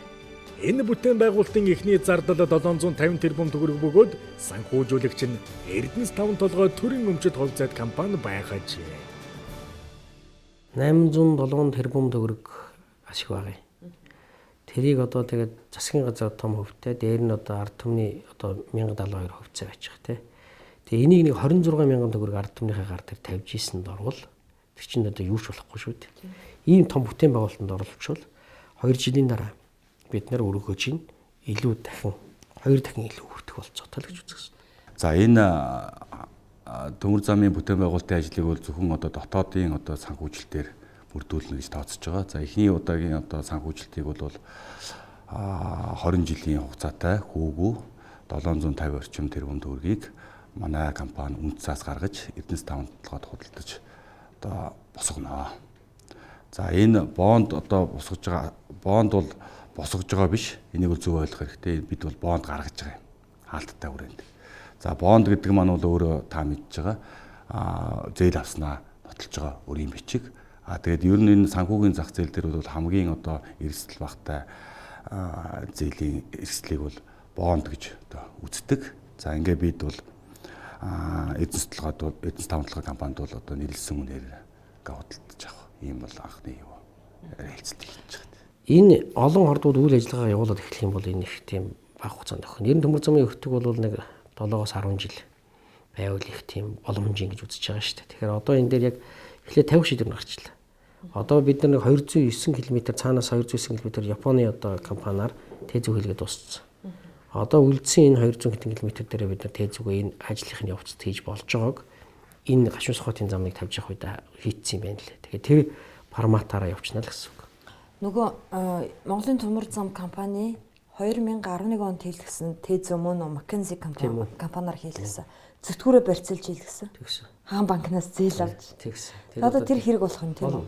Энэ бүтээн байгуулалтын эхний зардал 750 тэрбум төгрөг бөгөөд санхүүжүүлэгч нь Эрдэнэс таван толгой төрийн өмчит хувьцаат компани байхажээ. 807 тэрбум төгрөг ашиг байгаа юм. Тэрийг одоо тэгээд засгийн газар том хөвтэй, дээр нь одоо ард түмний одоо 1072 хувьцаа байж байгаа тий. Тэгээ энийг нэг 26,000 төгрөг ард түмнийхээ гар дээр тавьж ийсэнд орвол тэр чинь одоо юу ч болохгүй шүү дээ. Ийм том бүтээн байгуулалтанд оролцвол 2 жилийн дараа бид нар өргөө чинь илүү дахин 2 дахин илүү хүртэх болцоотой л гэж үзсэн. За энэ төмөр замын бүтээн байгуулалтын ажлыг бол зөвхөн одоо дотоодын одоо санхүүжилтээр бүрдүүлнэ гэж тооцож байгаа. За эхний удаагийн одоо санхүүжилтийг бол 20 жилийн хугацаатай хүүгүү 750 орчим тэрбум төгрөгийг манай компани үнд цаас гаргаж Эрдэнэс таван толгойд худалдаж одоо босгоно. За энэ бонд одоо босгож байгаа бонд бол босгож байгаа биш. Энийг бол зөв ойлгох хэрэгтэй. Бид бол бонд гаргаж байгаа юм. Хаалттай хүрээнд. За бонд гэдэг маань бол өөрөө та мэдж байгаа. Зээл авснаа нотолж байгаа өрийн бичиг. Тэгээд ер нь энэ санхүүгийн зах зээл дээр бол хамгийн одоо эрсдэл багтай зээлийн эрсдлийг бол бонд гэж одоо үздэг. За ингээ бид бол Эрдэнэс таван толгой компанид бол одоо нэрлсэн үнээр худалдаж авах. Ийм бол анхны юу хэлцэлт хийж байгаа. Энэ олон хордууд үйл ажиллагаа явуулаад эхлэх юм бол энэ их тийм бага хугацаанд охин. Ер нь төмөр замын өвтөг бол нэг 7-оос 10 жил байвал их тийм боломжийн гэж үзэж байгаа шүү дээ. Тэгэхээр одоо энэ дээр яг эхлээд 50 шийдвэр гарчлаа. Одоо бид нар 209 км цаанаас 209 км Японы одоо компаниар тэзүү хийлгээд дууссан. Одоо үлдсэн энэ 200 км дээр бид нар тэзүүгээ энэ ажлынхын явцад хийж болж байгааг энэ гашуун сохотын замыг тавьж явах үед хийцсэн юм байна лээ. Тэгэхээр тэр форматаараа явчихна л гэсэн үг. Нөгөө Монголын төмөр зам компани 2011 онд хийлгэсэн тэзүү мөн Маккензи компаниар хийлгэсэн. Зүтгүүрээ барьцалж хийлгэсэн. Тэгсэн. Хаан банкнаас зээл авч. Тэгсэн. Одоо тэр хэрэг болох юм тийм үү?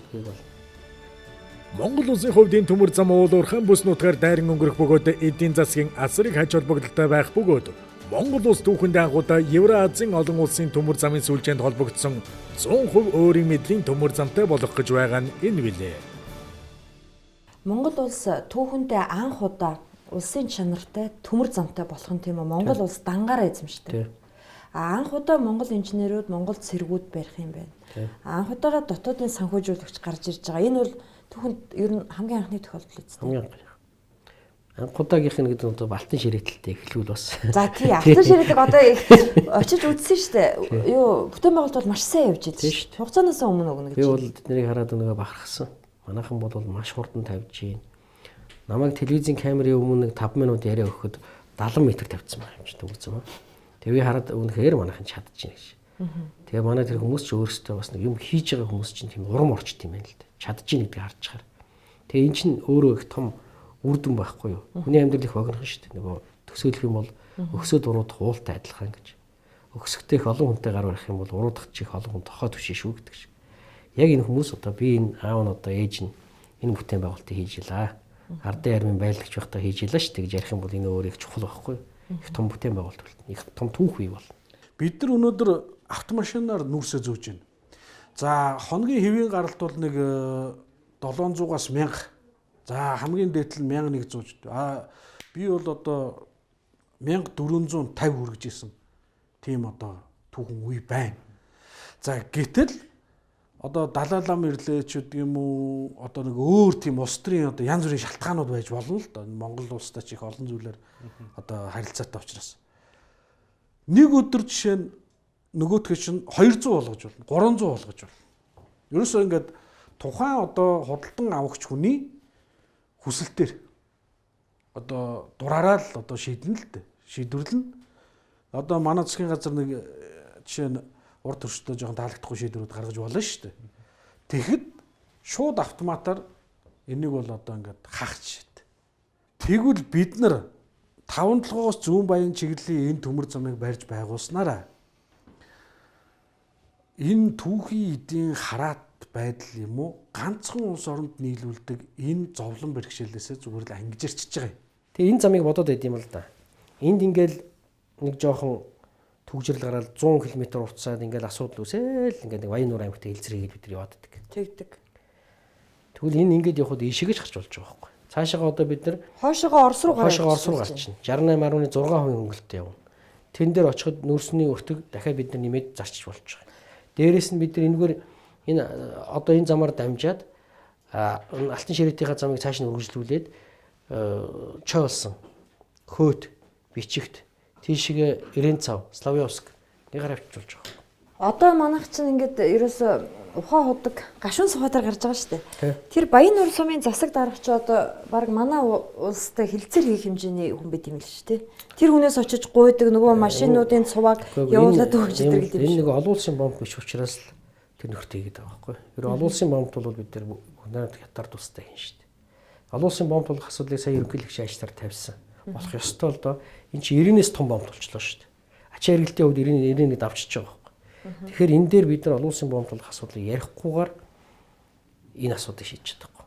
Монгол улсын хувьд энэ төмөр зам уулуурхан бүс нутгаар дайран өнгөрөх бөгөөд эдийн засгийн асрыг хаж холбогдолтой байх бөгөөд Монгол улс түүхэндээ анхудаа Евразийн олон улсын төмөр замын сүлжээнд холбогдсон 100% өөрийн мэдлийн төмөр замтай болох гэж байгаа нь энэ билээ. Монгол улс түүхэндээ анх удаа улсын чанартай төмөр замтай болох нь тийм үү? Монгол улс дангаараа эзэмшдэг. Анх удаа Монгол инженерүүд, Монгол цэргүүд барих юм байна. Анх удаага дотоодын санхүүжүүлэгч гарч ирж байгаа. Энэ бол түүхэнд ер нь хамгийн анхны тохиолдол үст. Хамгийн анх. Анх удаагийнх нь гэдэг нь одоо Балтан ширээдэлтэй эхлүүл бас. За тий, Балтан ширээдэг одоо очиж үзсэн шүү дээ. Юу, бүтээн байгуулалт бол маш сайн явж байгаа шүү дээ. Хугацаанаас өмнө өгнө гэж. Би бол тэднийг хараад нөгөө бахархсан. Манайхан бол маш хурдан тавьж гин. Намайг телевизийн камерын өмнө нэг 5 минут яриа өгөхөд 70 м тавьчихсан байна юм чи төгсөн ба. Тэгээ би хараад үнэхээр манайхан чадчихна гэж. Тэгээ манай тэр хүмүүс ч өөрсдөө бас нэг юм хийж байгаа хүмүүс чинь тийм урам орчт юм байна л да. Чадчихна гэдгийг харж чаар. Тэгээ эн чинь өөрөө их том үр дүн байхгүй юу? Хүний амьдрал их богинохон шүү дээ. Нөгөө төсөөлөх юм бол өксөд уруудах уултай адилхан гэж. Өксөхтэй их олон хүнтэй гар барих юм бол уруудах чих олон хүн тохоо түшээ шүү гэдэг шиг. Яг энэ хүмүүс одоо би энэ аав нь одоо ээж нь энэ бүтээн байгуулалтыг хийж илаа. Ардын армийн байлагч байхдаа хийж илаа шүү дээ гэж ярих юм бол энэ өөрөө их чухал байхгүй юу? Их том бүтээн байгуулалт бол их том түүх бий бол. Бид нар өнөөдөр автомашинаар нүрсээ зөөж байна. За хоногийн хэвийн гаралт бол нэг 700-аас 1000. За хамгийн дээд нь 1100. Би бол одоо 1450 хүргэж исэн. Тийм одоо түүхэн үе байна. За гэтэл одоо Далай лам ирлээ ч гэдэг юм уу одоо нэг өөр тийм улс төрийн одоо янз бүрийн шалтгаанууд байж болно л доо. Монгол улстай ч их олон зүйлээр одоо харилцаатай учраас. Нэг өдөр жишээ нь нөгөөдгөө чинь 200 болгож болно, 300 болгож болно. Ерөөсөө ингээд тухайн одоо худалдан авагч хүний хүсэлтээр одоо дураараа л одоо шийдэн л дээ. Шийдвэрлэн. Одоо манай засгийн газар нэг жишээ нь урд төрчтэй жоохон таалагдахгүй шийдвэрүүд гаргаж болно шүү дээ. Тэгэхэд шууд автоматар энийг бол одоо ингээд хаагч шít. Тэгвэл бид нар 5-7-оос зүүн баян чиглэлийн энэ төмөр замыг барьж байгуулснараа энэ түүхийн эдийн хараат байдал юм уу ганцхан улс оронд нийлүүлдэг энэ зовлон бэрхшээлээсээ зүгээр л ангижирчж байгаа юм. Тэгээ энэ замыг бодоод байд юм л да. Энд ингээл нэг жоохон түгжрэл гараад 100 км уртсаад ингээл асуудал үсээл ингээд нэг Баян нуур аймагт хэлцрээгээд бид нар явааддаг. Тэгдэг. Тэгвэл энэ ингээд явход ийшээгээ ч гарч болж байгаа байхгүй. Цаашаага одоо бид нар хоошоогоо Орос руу гарчихна. 68.6% хөнгөлөлтөд явна. Тэн дээр очиход нүүрсний өртөг дахиад бид нар нэмээд зарчиж болж байгаа. Дээрээс нь бид нар энэгээр энэ одоо энэ замаар дамжаад алтан ширээtийн замыг цааш нь үргэлжлүүлээд Чоолсон, Хөөт, Бичигт, тийшээ Иренцав, Славьевск нэгээр авчиж болж байгаа. Одоо манайх чинь ингээд ерөөсө ухаан худаг гашуун сухатаар гарч байгаа шүү дээ. Тэр Баян нуур сумын засаг дарагч одоо баг манай улстай хилцэл хийх хэмжээний хүн байт юм л шүү дээ. Тэр хүнээс очиж гуйдаг нөгөө машинуудын цуваг явуулаад өгч идэг гэдэг юм. Энэ нэг олон улсын бомб биш учраас л тэр нөхөрт хийгээд байгаа байхгүй. Тэр олон улсын бомбд бол бид нар хүнээр хятаар тустай хийн шүү дээ. Олон улсын бомб болох асуудлыг сая ерөнхийлөгч ажилтар тавьсан. Болох ёстой л доо. Энэ чи 90-ээс том бомб болчихлоо шүү дээ. Ачаа эргэлтийн хувьд 90-ийг давчиж байгаа. Тэгэхээр энэ дээр бид нар олон улсын бомб болох асуудлыг ярихгүйгээр энэ асуудыг шийдэж чадахгүй.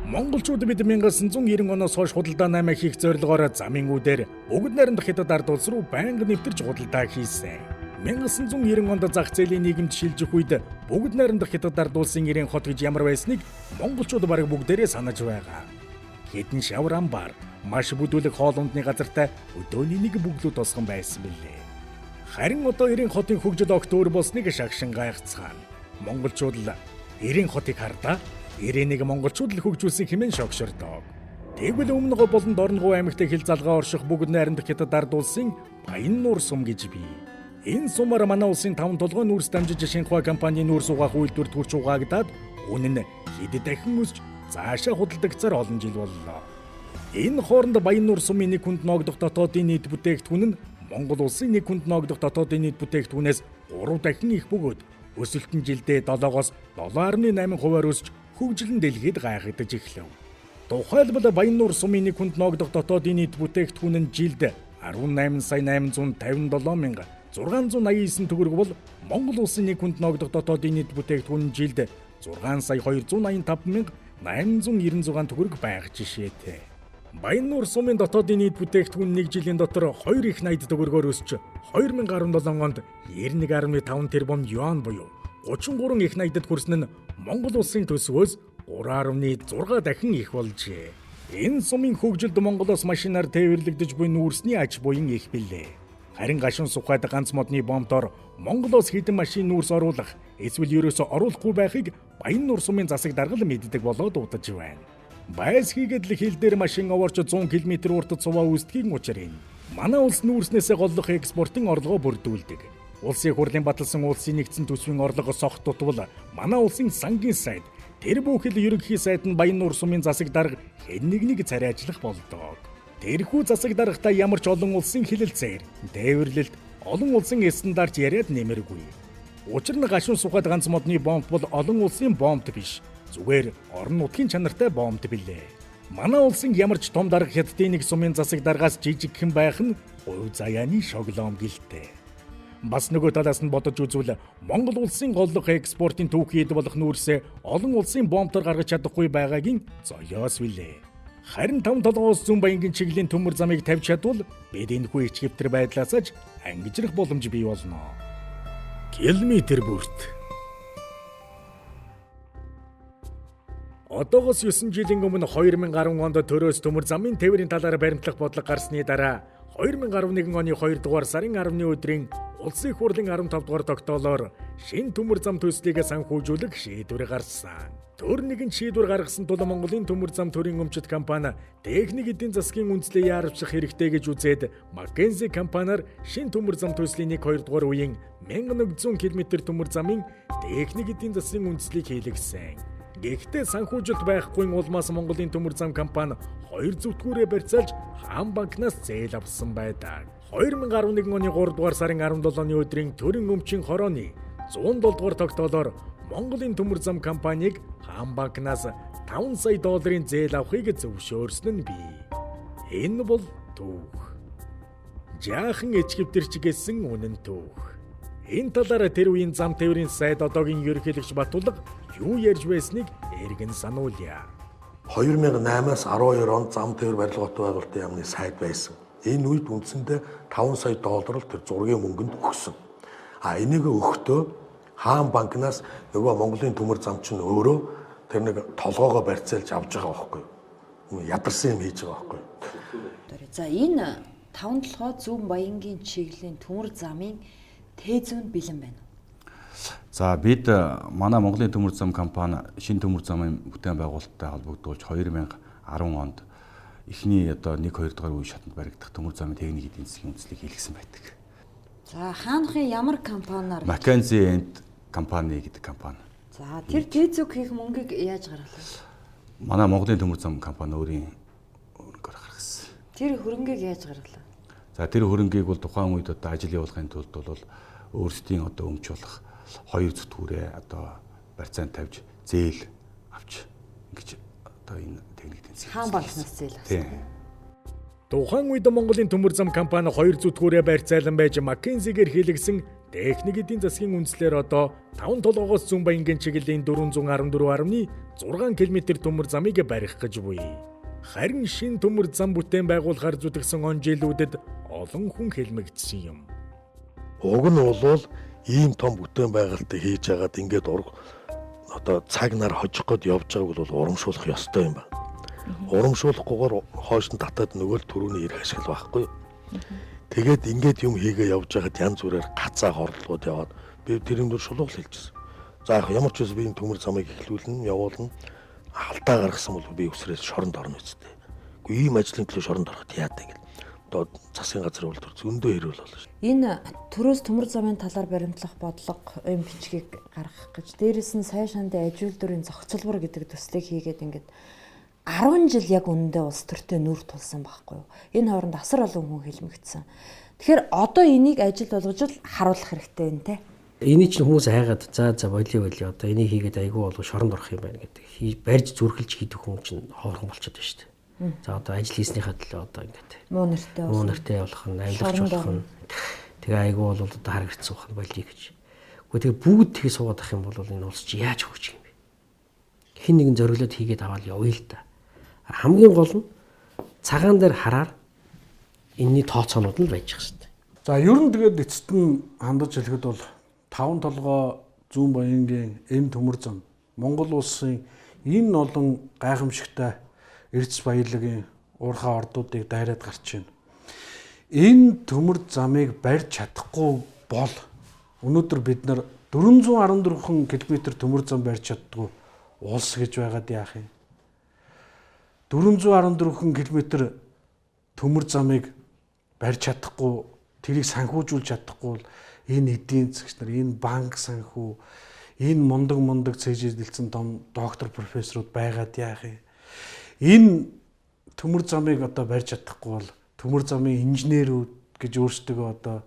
Монголчууд бид 1990 оноос хойш худалдаа 8 хийх зорилгоор замын үүдээр бүгд найрамдах хятад ард улс руу байнга нэвтэрч худалдаа хийсэн. 1990 онд зах зээлийн нийгэмд шилжих үед бүгд найрамдах хятад ард улсын ирэн хот гэж ямар байсныг монголчууд бараг бүгдээрээ санаж байгаа. Хэдэн шавар амбар, маш бүдүүлэг хоол ундны газартай өдөөний нэг бүглүүд тосгон байсан билээ. Харин одоо ирэн хотын хөгжил огт өөр болсныг шагшин гайхацгаана. Монголчууд л ирэн хотыг хардаа ирээнийг монголчууд л хөгжүүлсэн хэмээн шогшордог. Тэгвэл өмнөгөө болон Дорногов аймагт хил залгаа орших бүгд найрамдах хятад ард улсын Баян нуур сум гэж бий. Энэ сумаар манай улсын 5 толгой нүүрс дамжиж Шинхua компани нүүрс угаах үйлдвэр төрж угаагдаад үнэн нь хэд дахин өсч цаашаа худалдагцаар олон жил боллоо. Энэ хооронд Баян нуур сумын нэг хүнд ногдох дотоодын нийт бүтээгдэхүүн нь Монгол улсын нэг хүнд ногдох дотоодын нийт бүтээгдэхүүнээс 3 дахин их бөгөөд өсөлтөн жилдээ 7-оос 7.8% өсч хөгжлөн дэлхийд гайхагдаж эхлэв. Тухайлбал Баян нуур сумын нэг хүнд ногдох дотоодын нийт бүтээгдэхүүн нь жилд 18,857,689 төгрөг бол Монгол улсын нэг хүнд ногдох дотоодын нийт бүтээгдэхүүн нь жилд 6,285,896 төгрөг байх жишээтэй. Баян нуур сумын дотоодын нийт бүтээгдэхүүн нэг жилийн дотор 2 их 80 төгрөгөөр өсч 2017 онд 91.5 тэрбум юан буюу 33 их 80-д хүрсэн нь Монгол улсын төсвөөс 3.6 дахин их болжээ. Энэ сумын хөгжилд Монголоос машинаар тээвэрлэгдэж буй нүүрсний аж буян их билээ. Харин гашуун сухайд ганц модны бомбоор Монголоос хэдэн машин нүүрс оруулах эсвэл ерөөсөө оруулахгүй байхыг Баян нуур сумын засаг дарга мэддэг болоод удаж байна. Байс хийгээд л хил дээр машин овоорч 100 км урт цуваа үүсдэгийн учрын манай улс нүүрснээсээ голлох экспортын орлогоо бүрдүүлдэг. Улсын хурлын баталсан улсын нэгдсэн төсвийн орлого согт тутвал манай улсын сангийн сайд тэр бүхэл ерөнхий сайд нь Баян нуур сумын засаг дарга хэн нэг царайжлах болдог. Тэрхүү засаг даргатай ямар ч олон улсын хилэлцээр дээвэрлэлт олон улсын стандарт яриад нэмэргүй. Учир нь гашуун сухад ганц модны бомб бол олон улсын бомб биш. Зүгээр орон нутгийн чанартай бомб билээ. Манай улсын ямар ч том дарга хятадын нэг сумын засаг даргаас жижигхэн байх нь хувь заяаны шоглоом гэлтэй. Бас нөгөө талаас нь бодож үзвэл Монгол улсын голлох экспортын түүхийд болох нүүрсээ олон улсын бомбтор гаргаж чадахгүй байгаагийн зоёос билээ. Харин 5-7-оос зүүн баянгийн чиглэлийн төмөр замыг тавьж чадвал бид энэхүү их хэвтэр байдлаас аж ангижрах боломж бий болно. Километр бүрт. Одоогоос 9 жилийн өмнө 2010 онд төрөөс төмөр замын тээврийн талаар баримтлах бодлого гарсны дараа 2011 оны 2 дугаар сарын 10-ны өдрийн Улсын их хурлын 15 дугаар тогтоолоор шинэ төмөр зам төслийг санхүүжүүлэх шийдвэр гарсан. Төр нэгэн шийдвэр гаргасан тул Монголын төмөр зам төрийн өмчит компани техник эдийн засгийн үндслээ яарвчих хэрэгтэй гэж үзээд Маккензи компаниар шинэ төмөр зам төслийн 1-2 дугаар үеийн 1100 км төмөр замын техник эдийн засгийн үндслийг хийлгэсэн. Гэхдээ санхүүжилт байхгүй улмаас Монголын төмөр зам компани 2 зүтгүүрээ барьцаалж хаан банкнаас зээл авсан байдаг. 2011 оны 3 дугаар сарын 17-ны өдрийн төрийн өмчийн хорооны 107 дугаар тогтоолоор Монголын төмөр зам компаниг хаан банкнаас 5 сая долларын зээл авахыг зөвшөөрсөн нь бий. Энэ бол түүх. Жаахан ичгэвдэрч гэсэн үнэн түүх. Энэ талаараа тэр үеийн зам тээврийн сайд одоогийн ерөнхийлөгч Батулга юу ярьж байсныг эргэн сануулъя. 2008-аас 12 онд зам тээвэр барилгын байгуулалтын яамны сайд байсан. Энэ үед үндсэндээ 5 сая доллар л тэр зургийн мөнгөнд өгсөн. Энийг өгөхдөө хаан банкнаас нөгөө Монголын төмөр зам чинь өөрөө тэр нэг толгоогоо барьцаалж авч байгаа байхгүй юу? Ядарсан юм хийж байгаа байхгүй юу? За энэ 5-7 зүүн баянгийн чиглэлийн төмөр замын тээзүүнд бэлэн байна уу? За бид манай Монголын төмөр зам компани шинэ төмөр замын бүтээн байгуулалттай холбогдуулж 2010 онд эхний одоо 1-2 дугаар үе шатанд баригдах төмөр замын техник эдийн засгийн үндслийг хийлгэсэн байдаг. За хаанхын ямар компаниар? Маккензи энд компани гэдэг компани. За тэр тээзүүг хийх мөнгийг яаж гаргалаа? Манай Монголын төмөр зам компани өөрийн хөрөнгөөр гаргасан. Тэр хөрөнгийг яаж гаргалаа? За тэр хөрөнгийг бол тухайн үед одоо ажил явуулахын тулд бол өөрсдийн одоо өмч болох 2 зүтгүүрээ одоо барьцаанд тавьж зээл авч ингэж одоо энэ техник эдийн засгийн хаан банкнаас зээл авсан. Тухайн үед Монголын төмөр зам компани 2 зүтгүүрээ барьцаалан байж Маккензигээр хийлгэсэн техник эдийн засгийн үндслээр одоо 5 толгоогоос зүүн баянгийн чиглэлийн 414.6 км төмөр замыг барих гэж буй. Харин шинэ төмөр зам бүтээн байгуулахаар зүтгэсэн он жилүүдэд олон хүн хэлмэгдсэн юм. Уг нь бол ийм том бүтээн байгуулалт хийж байгаад ингээд одоо цаг нар хожих гээд явж байгааг бол урамшуулах ёстой юм байна. Урамшуулахгүйгээр хойш нь татаад нөгөө л төрөний ирэх ашигла байхгүй. Тэгээд ингээд юм хийгээ явж байгаад янз бүрээр гацаа хорлолгоод яваад би тэрийн дөр шулуул хэлчихсэн. За ямар ч үс би энэ төмөр замыг эхлүүлнэ, явуулна. Алдаа гаргасан бол би өсрөөс шоронд орно үстэй. Үгүй ийм ажлын төлөө шоронд ороход яадаг ингээд. Одоо засгийн газрын үйлдвэр зөндөө хэрүүл болно шүү. Энэ төрөөс төмөр замын талаар баримтлах бодлого, оюун бичгийг гаргах гэж дээрэс нь сайн шандын аж үйлдвэрийн зохицолбор гэдэг төслийг хийгээд ингээд 10 жил яг үнэндээ улс төртөө нүүр тулсан байхгүй юу? Энэ хооронд асар олон хүн хэлмэгдсэн. Тэгэхээр одоо энийг ажил болгож л харуулах хэрэгтэй юм те. Энийг чинь хүмүүс айгаад за боли одоо энийг хийгээд айгүй болов шоронд орох юм байна гэдэг. Барьж зүрхэлж хийдэг хүн чинь хоорхон болчиход байна шүү дээ. За одоо ажил хийснийхаа төлөө одоо ингээд муу нэртэй болох нь амьдарч болох нь тэгээ айгүй бол одоо харагдсан байх нь болиё гэж. Гэхдээ тэгээ бүгд тгий суугаад ах юм бол энэ улс чи яаж хөгжих юм бэ? Хин нэгэн зориглоод хийгээд аваад явъя л да. Хамгийн гол нь цагаан дээр хараар энэний тооцоонууд нь байж байгаа шүү дээ. За ер нь тэгээд эцэст нь хандаж хэлэхэд бол 5 толгой зүүн баянгийн энэ төмөр зам Монгол улсын энэ олон гайхамшигтай эрдэс баялагын уурхай ордуудыг дайраад гарч байна. Энэ төмөр замыг барьж чадахгүй бол өнөөдөр бид нар 414 км төмөр зам барьж чаддгүй улс гэж байгаад яах юм? 414 км төмөр замыг барьж чадахгүй, тэрийг санхүүжүүлж чадахгүй бол энэ эдийн засгч нар, энэ банк санхүү, энэ мундаг цэжид дэлсэн том доктор профессорууд байгаад яах юм? Энэ төмөр замыг одоо барьж чадахгүй бол төмөр замын инженерүүд гэж өөрсдөө одоо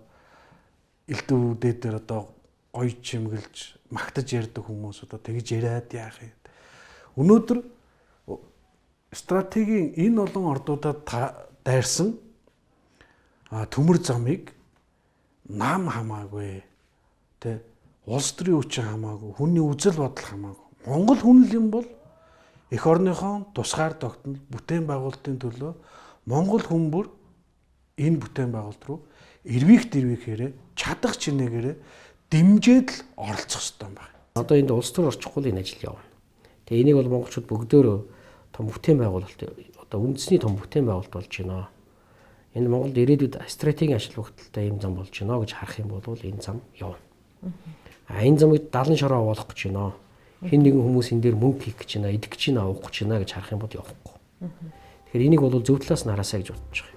элдвүүдээ дээр одоо гоё чимгэлж магтаж ярьдаг хүмүүс одоо тэгж яриад яах юм? Өнөөдөр стратегийн энэ олон ордуудад дайрсан төмөр замыг нам хамаагүй тэ улс төрийн хүчин хамаагүй хүний үзэл бодол хамаагүй Монгол хүн л юм бол эх орныхон тусгаар тогтнол бүтээн байгуулалтын төлөө Монгол хүн бүр энэ бүтээн байгуулалт руу эрвийхээрээ чадах чинээгээрээ дэмжээд л оролцох хэрэгтэй юм байна. Одоо энд улс төр орчихгүй энэ ажил явна. Тэгээ энийг бол монголчууд бүгдөө том бүтээн байгуулалт одоо үндэсний том бүтээн байгуулалт болж байна. Энэ Монголд ирээдүйд стратегийн ашиг бүгдэлтэй ийм зам болж байна гэж харах юм бол энэ зам явна. Энэ замыг 70 шороо оолох гэж байна. Хин нэгэн хүмүүс энэ дээр мөнгө хийх гэж байна, идэх гэж байна, уух гэж байна гэж харах юм бол явахгүй. Тэгэхээр энийг бол зөв талаас нь хараасаа гэж бодож байгаа.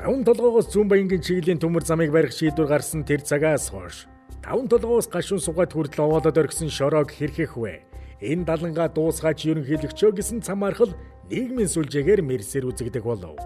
Таван толгоогоос зүүн баянгийн чиглэлийн төмөр замыг барих шийдвэр гарсан тэр цагаас хойш таван толгоогоос гашуун сугаад хүртэл овоолоод орхисон шороог хэрхэх вэ? Энэ далангаа дуусгаач ерөнхийлөгчөө гэсэн цамаархал нийгмийн сүлжээгээр мэрсээр үзэгдэх болов.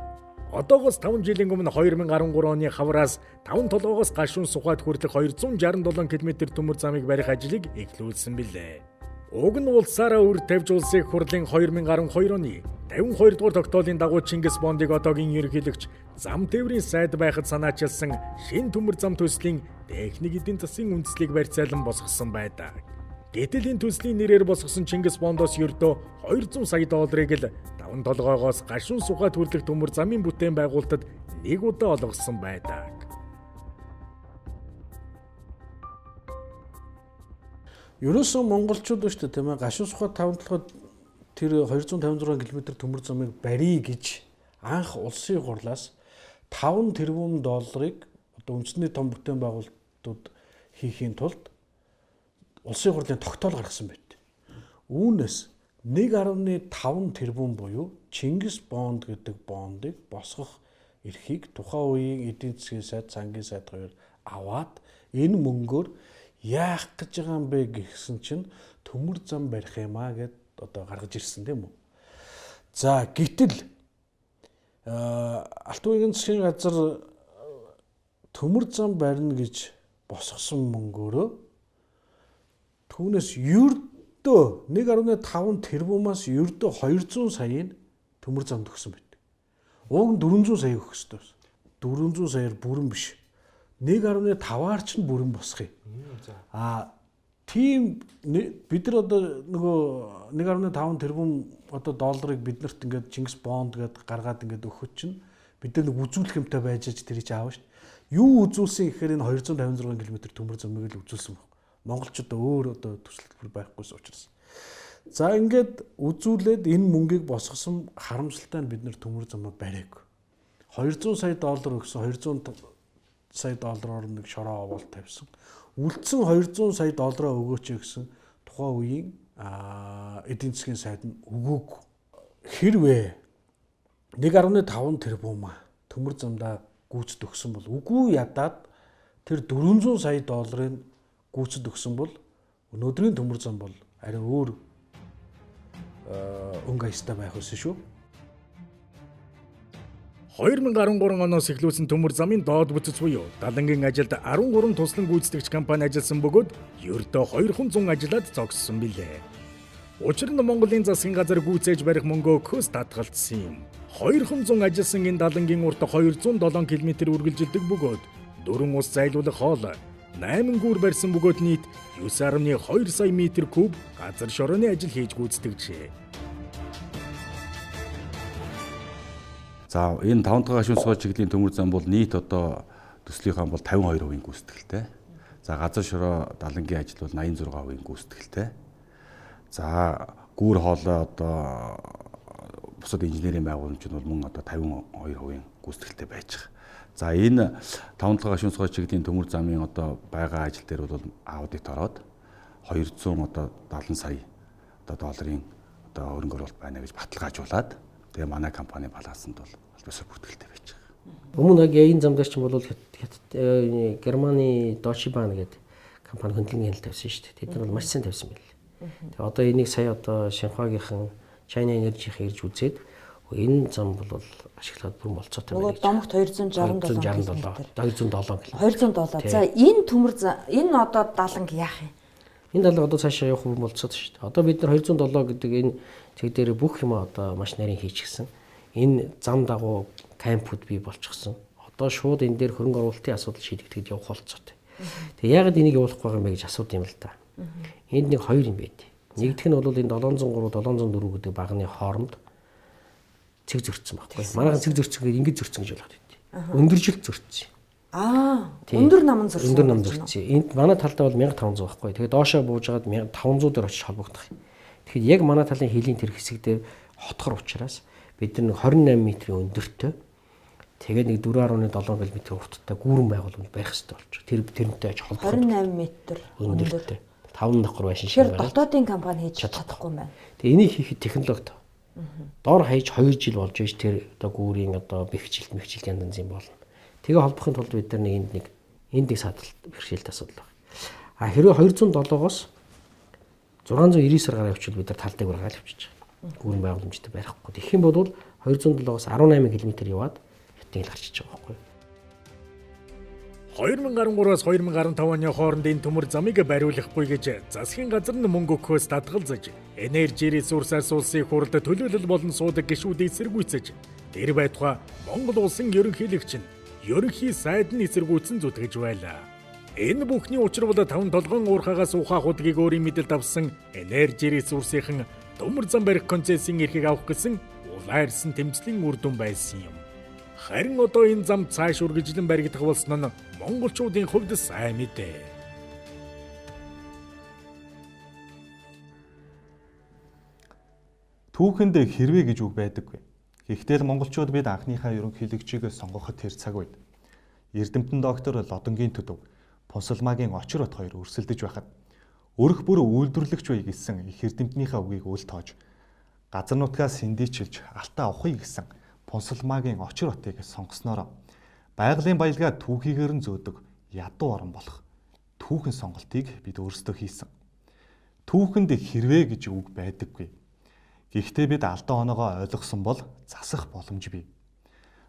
Одоогоос 5 жилийн өмнө 2013 оны хавраас таван толгоогоос гашуун сугаад хүртэлх 267 км төмөр замыг барих ажлыг эхлүүлсэн билээ. Уг нь улсаараа үр тавьж улсын их хурлын 2012 оны 52 дугаар тогтоолын дагуу Чингис Бондыг одоогийн ерөнхийлөгч зам тээврийн сайд байхад санаачилсан шин төмөр зам төслийн техник эдийн засгийн үндслийг барьцаалан босгосон байдаг. Гэтэл энэ төслийн нэрээр босгосон Чингис Бондоос ердөө 200 сая долларыг л таван толгоогоос гашуун сугаад хүрлэх төмөр замын бүтээн байгуулалтад нэг удаа олгосон байдаг. Ерөөсөн монголчууд ба шүү дээ тийм ээ гашуун сухад таван толгойд тэр 256 км төмөр замыг барья гэж анх улсын хурлаас 5 тэрбум долларыг одоо үндэсний том бүтээн байгуулалтууд хийхийн тулд улсын хурлын тогтоол гаргасан байт. Үүнээс 1.5 тэрбум буюу Чингис бонд гэдэг бондыг босгох эрхийг тухайн үеийн эдийн засгийн сайд, сангийн сайд хоёр аваад энэ мөнгөөр яах гэж байгаа юм бэ гэсэн чинь төмөр зам барих юмаа гэд одоо гаргаж ирсэн тийм үү. За гэтэл Алтан уян засгийн газар төмөр зам барина гэж босгосон мөнгөөрөө түүнээс ердөө 1.5 тэрбумаас ердөө 200 саяын төмөр замд өгсөн байт. Уг нь 400 сая өгөх ёстой. 400 саяар бүрэн биш. 1.5-аар ч бүрэн босгоё. Тийм бид нар одоо нөгөө 1.5 тэрбум одоо долларыг биднэрт ингээд Чингис бонд гэдэг гаргаад ингээд өгөхөд чинь бид нар нэг үзүүлэх юмтай байж тэр чинь аав шүү дээ. Юу үзүүлсэн гэхээр энэ 256 км төмөр замыг л үзүүлсэн баг. Монголчууд өөр одоо төсөл байхгүйс учраас. За ингээд үзүүлээд энэ мөнгийг босгосон харамсалтай нь бид нар төмөр замаа бариаг. 200 сая доллар өгсөн 200 сая доллараар нэг шороо овоолт тавьсан. Үлдсэн 200 сая доллараа өгөөч гэсэн тухайн үеийн эдийн засгийн сайд нь өгөөг. Хэрвээ 1.5 тэрбум төмөр замдаа гүйцэд өгсөн бол үгүй ядаад тэр 400 сая долларын гүйцэд өгсөн бол өнөөдрийн төмөр зам бол арай өөр өнгө аястай байх байсан шүү. 2013 оноос эхлүүлсэн төмөр замын доод бүтц буюу далангийн ажилд 13 туслан гүйцэтгэгч компани ажилласан бөгөөд ердөө 200 ажиллаад зогссон билээ. Учир нь Монголын засгийн газар гүйцээж барих мөнгөө көс татгалцсан юм. 200 ажилласан энэ далангийн урт 207 км үргэлжилдэг бөгөөд 4 ус зайлуулах хоол 8 гүүр барьсан бөгөөд нийт 9.2 сая метр куб газар шорооны ажил хийж гүйцэтгэжээ. За энэ 5 дахь гашуун сугай чиглэлийн төмөр зам бол нийт одоо төслийнхаа бол 52% гүйцэтгэлтэй. За газар шороо далангийн ажил бол 86% гүйцэтгэлтэй. За гүүр хоолой одоо бусад инженерийн байгууламжууд бол мөн одоо 52% гүйцэтгэлтэй байж байгаа. За энэ 5 дахь гашуун сугай чиглэлийн төмөр замын одоо байгаа ажил дээр бол аудит ороод 200 одоо 70 сая одоо долларын одоо хөрөнгө оруулалт байна гэж баталгаажуулаад тэгээ манай компани балансанд бол албасаар бүртгэлтэй байж байгаа. Өмнө энэ зам дээр ч бол Германы Deutsche Bahn гэдэг компани хөндлөнгийн хяналт тавьсан шүү дээ. Тэд нар бол маш сайн тавьсан байл. Тэгээ одоо энийг сая одоо Шинхуагийнхан China Energy-ийн ирж үзээд энэ зам бол ашиглаад бүр болцоотой байна. Нөгөө домогт 267 207. За энэ төмөр энэ одоо даланг яах юм? Энэ даланг одоо цаашаа явах бүр болцоод шүү дээ. Одоо бид нар 207 гэдэг энэ тэг дээр бүх юм одоо маш нарийн хийчихсэн. Энэ зам дагуу кампууд бий болчихсон. Одоо шууд энэ дээр хөрөнгө оруулалтын асуудал шийдэгдэхэд явах болцоотой. Тэг яагаад энийг явуулах байгаа юм бэ гэж асууд юм л да. Энд нэг хоёр юм байд. Нэгдүгээр нь бол энэ 703 704 гэдэг багны хооронд цэг зөрчсөн байхгүй. Манайхан цэг зөрчсөн гэдэг ингэж зөрчсөн гэж болгоод байд. Өндөржилт зөрчсөн. Өндөр намн зөрчсөн. Өндөр нам зөрчсөн. Энд манай талдаа бол 1500 байхгүй. Тэгээд доошоо буужгаад 1500 дээр очиж холбогдох юм. Тэгэхээр яг манай талын хилийн тэр хэсэг дээр хотхор учраас бид нар 28 м-ийн өндөртэй тэгээд нэг 4.7 км урттай гүүрэн байгууллагууд байх хэрэгтэй болж байгаа. Тэрнтэй аж холбогдох 28 м өндөртэй 5 давхар байшин шиг байна. Дотоодын компани хийж чадахгүй байна. Тэгээ энийг хийхэд технологи тав. Доор хаяж 2 жил болж байж тэр одоо гүүрийн одоо бэхжилт янз янзын болно. Тэгээ холбохын тулд бид нар нэг энд садлалт бэрхшээлт асуудал байна. А хэрвээ 207-оос 699-аар гараа явуул бид нар талдайг гаргаад явчихж байгаа. Гүүрэн байгууламжтай барихгүй. Тэгэх юм бол 207-оос 18 км яваад хятад гарчиж байгаа байхгүй юу? 2013-аас 2015 оны хооронд энэ төмөр замыг бариулахгүй гэж засгийн газар нь мөнгө өгөхөөс татгалзаж, энержи ресурсаас улсын хурлд төлөөлөл болон суудаг гишүүдийг эсэргүүцэж, тэр байтугай Монгол улсын ерөнхийлөгч нь ерөнхий сайд нь эсэргүүцэн зүтгэж байлаа. Энэ бүхний учир бол 5 толгойн уурхаагаас ухаах удгийг өөрийн мэдэлд авсан энержи ресурсийн төмөр зам барих концессийн эрхийг авах гэсэн улайрсан тэмцлийн үр дүн байсан юм. Харин одоо энэ зам цааш үргэлжлэн баригдах болсон нь монголчуудын хувьд сайн мэдээ. Түүхэнд хэрвээ гэж үг байдаггүй. Гэхдээ л монголчууд бид анхныхаа ерөнхийлөгчийг сонгоход тэр цаг үед Эрдэмтэн доктор Лодонгийн төдөв Пунсалмагийн очир бат хоёр өрсөлдөж байхад өрх бүр үйлдвэрлэгч бай гэсэн их эрдэмтнийхээ үгийг үл тоож газар нутгаас сэндийчилж алтаа авахыг гэсэн Пунсалмагийн очир батыг сонгосноор байгалийн баялгаа түүхийгээр нь зөөдөг ядуу орн болох түүхэн сонголтыг бид өөрсдөө хийсэн. Түүхэнд хэрвээ гэж үг байдаггүй. Гэхдээ бид алдаа оноогоо ойлгосон бол засах боломж бий.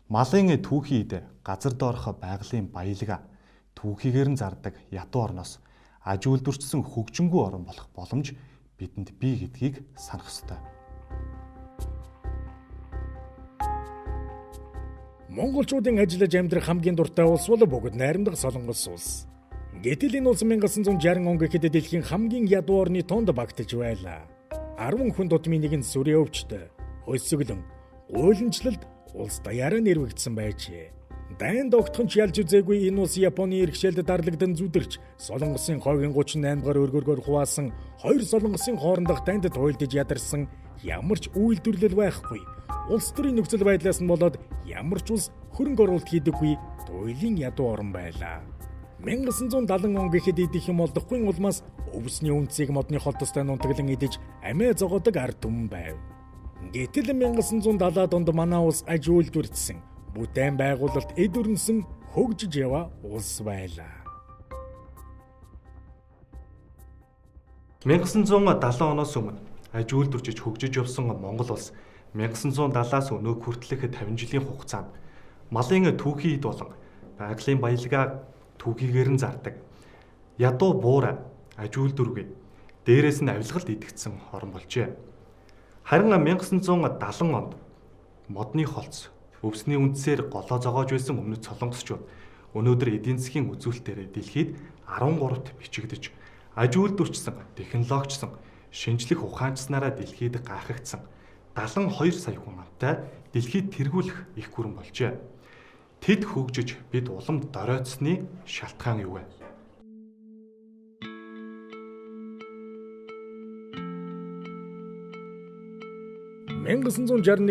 Малын түүхийд газар доорх байгалийн баялгаа түүхийгээр нь зардаг ядуу орноос аж үйлдвэрчсэн хөгжингүй орн болох боломж бидэнд бий гэдгийг санах ёстой. Монголчуудын ажиллаж амьдрах хамгийн дуртай улс бол бүгд найрамдах Солонгос улс. Гэтэл энэ улс 1960 он гэхэд дэлхийн хамгийн ядуу орны тоонд багтаж байлаа. 10 хүн дутмын нэг нь сүрээ өвчт, өсөглөн, гуйланчлалд улс даяараа нэрвэгдсэн байжээ. Дайнд огтхон ч ялж үзээгүй энэ улс Японы иргэшээлд дарлагдан зүдэрч Солонгосын хойгийн 38 дугаар өргөргөөр хуваасан хоёр Солонгосын хоорондох дайнд туйлдж ядарсан ямар ч үйлдвэрлэл байхгүй. Улс төрийн нөхцөл байдлаас нь болоод ямар ч улс хөрөнгө оруулалт хийдэггүй туйлын ядуу орн байлаа. 1970 он гэхэд идэх юм олдохгүй улмаас өвсний үнцийг модны холтостой нунтаглан идэж амиа зогоодог ард түмэн байв. Гэтэл 1970-аад онд манай улс аж үйлдвэрчсэн бүтээн байгуулалт эд өрнсөн хөгжиж яваа улс байлаа. 1970 оноос өмнө аж үйлдвэрчиж хөгжиж явсан Монгол улс 1970-аас өнөөг хүртэлх 50 жилийн хугацаанд малын түүхийд болон байгалийн баялгаа түүхийгээр нь зардаг ядуу буура аж үйлдвэргүй дээрээс нь авилгалд идэгдсэн орн болжээ. Харин 1970 онд модны холц өвсний үндсээр голоо зогоож байсан өмнөд солонгосчууд өнөөдөр эдийн засгийн үзүүлэлтээр дэлхийд 13-т бичигдэж аж үйлдвэрчсэн, технологичсон, шинжлэх ухаанчснараа дэлхийд гайхагдсан 72 сая хүн амтай дэлхийд тэргүүлэх их гүрэн болжээ. Тэд хөгжиж бид уламд доройтсны шалтгаан юу вэ?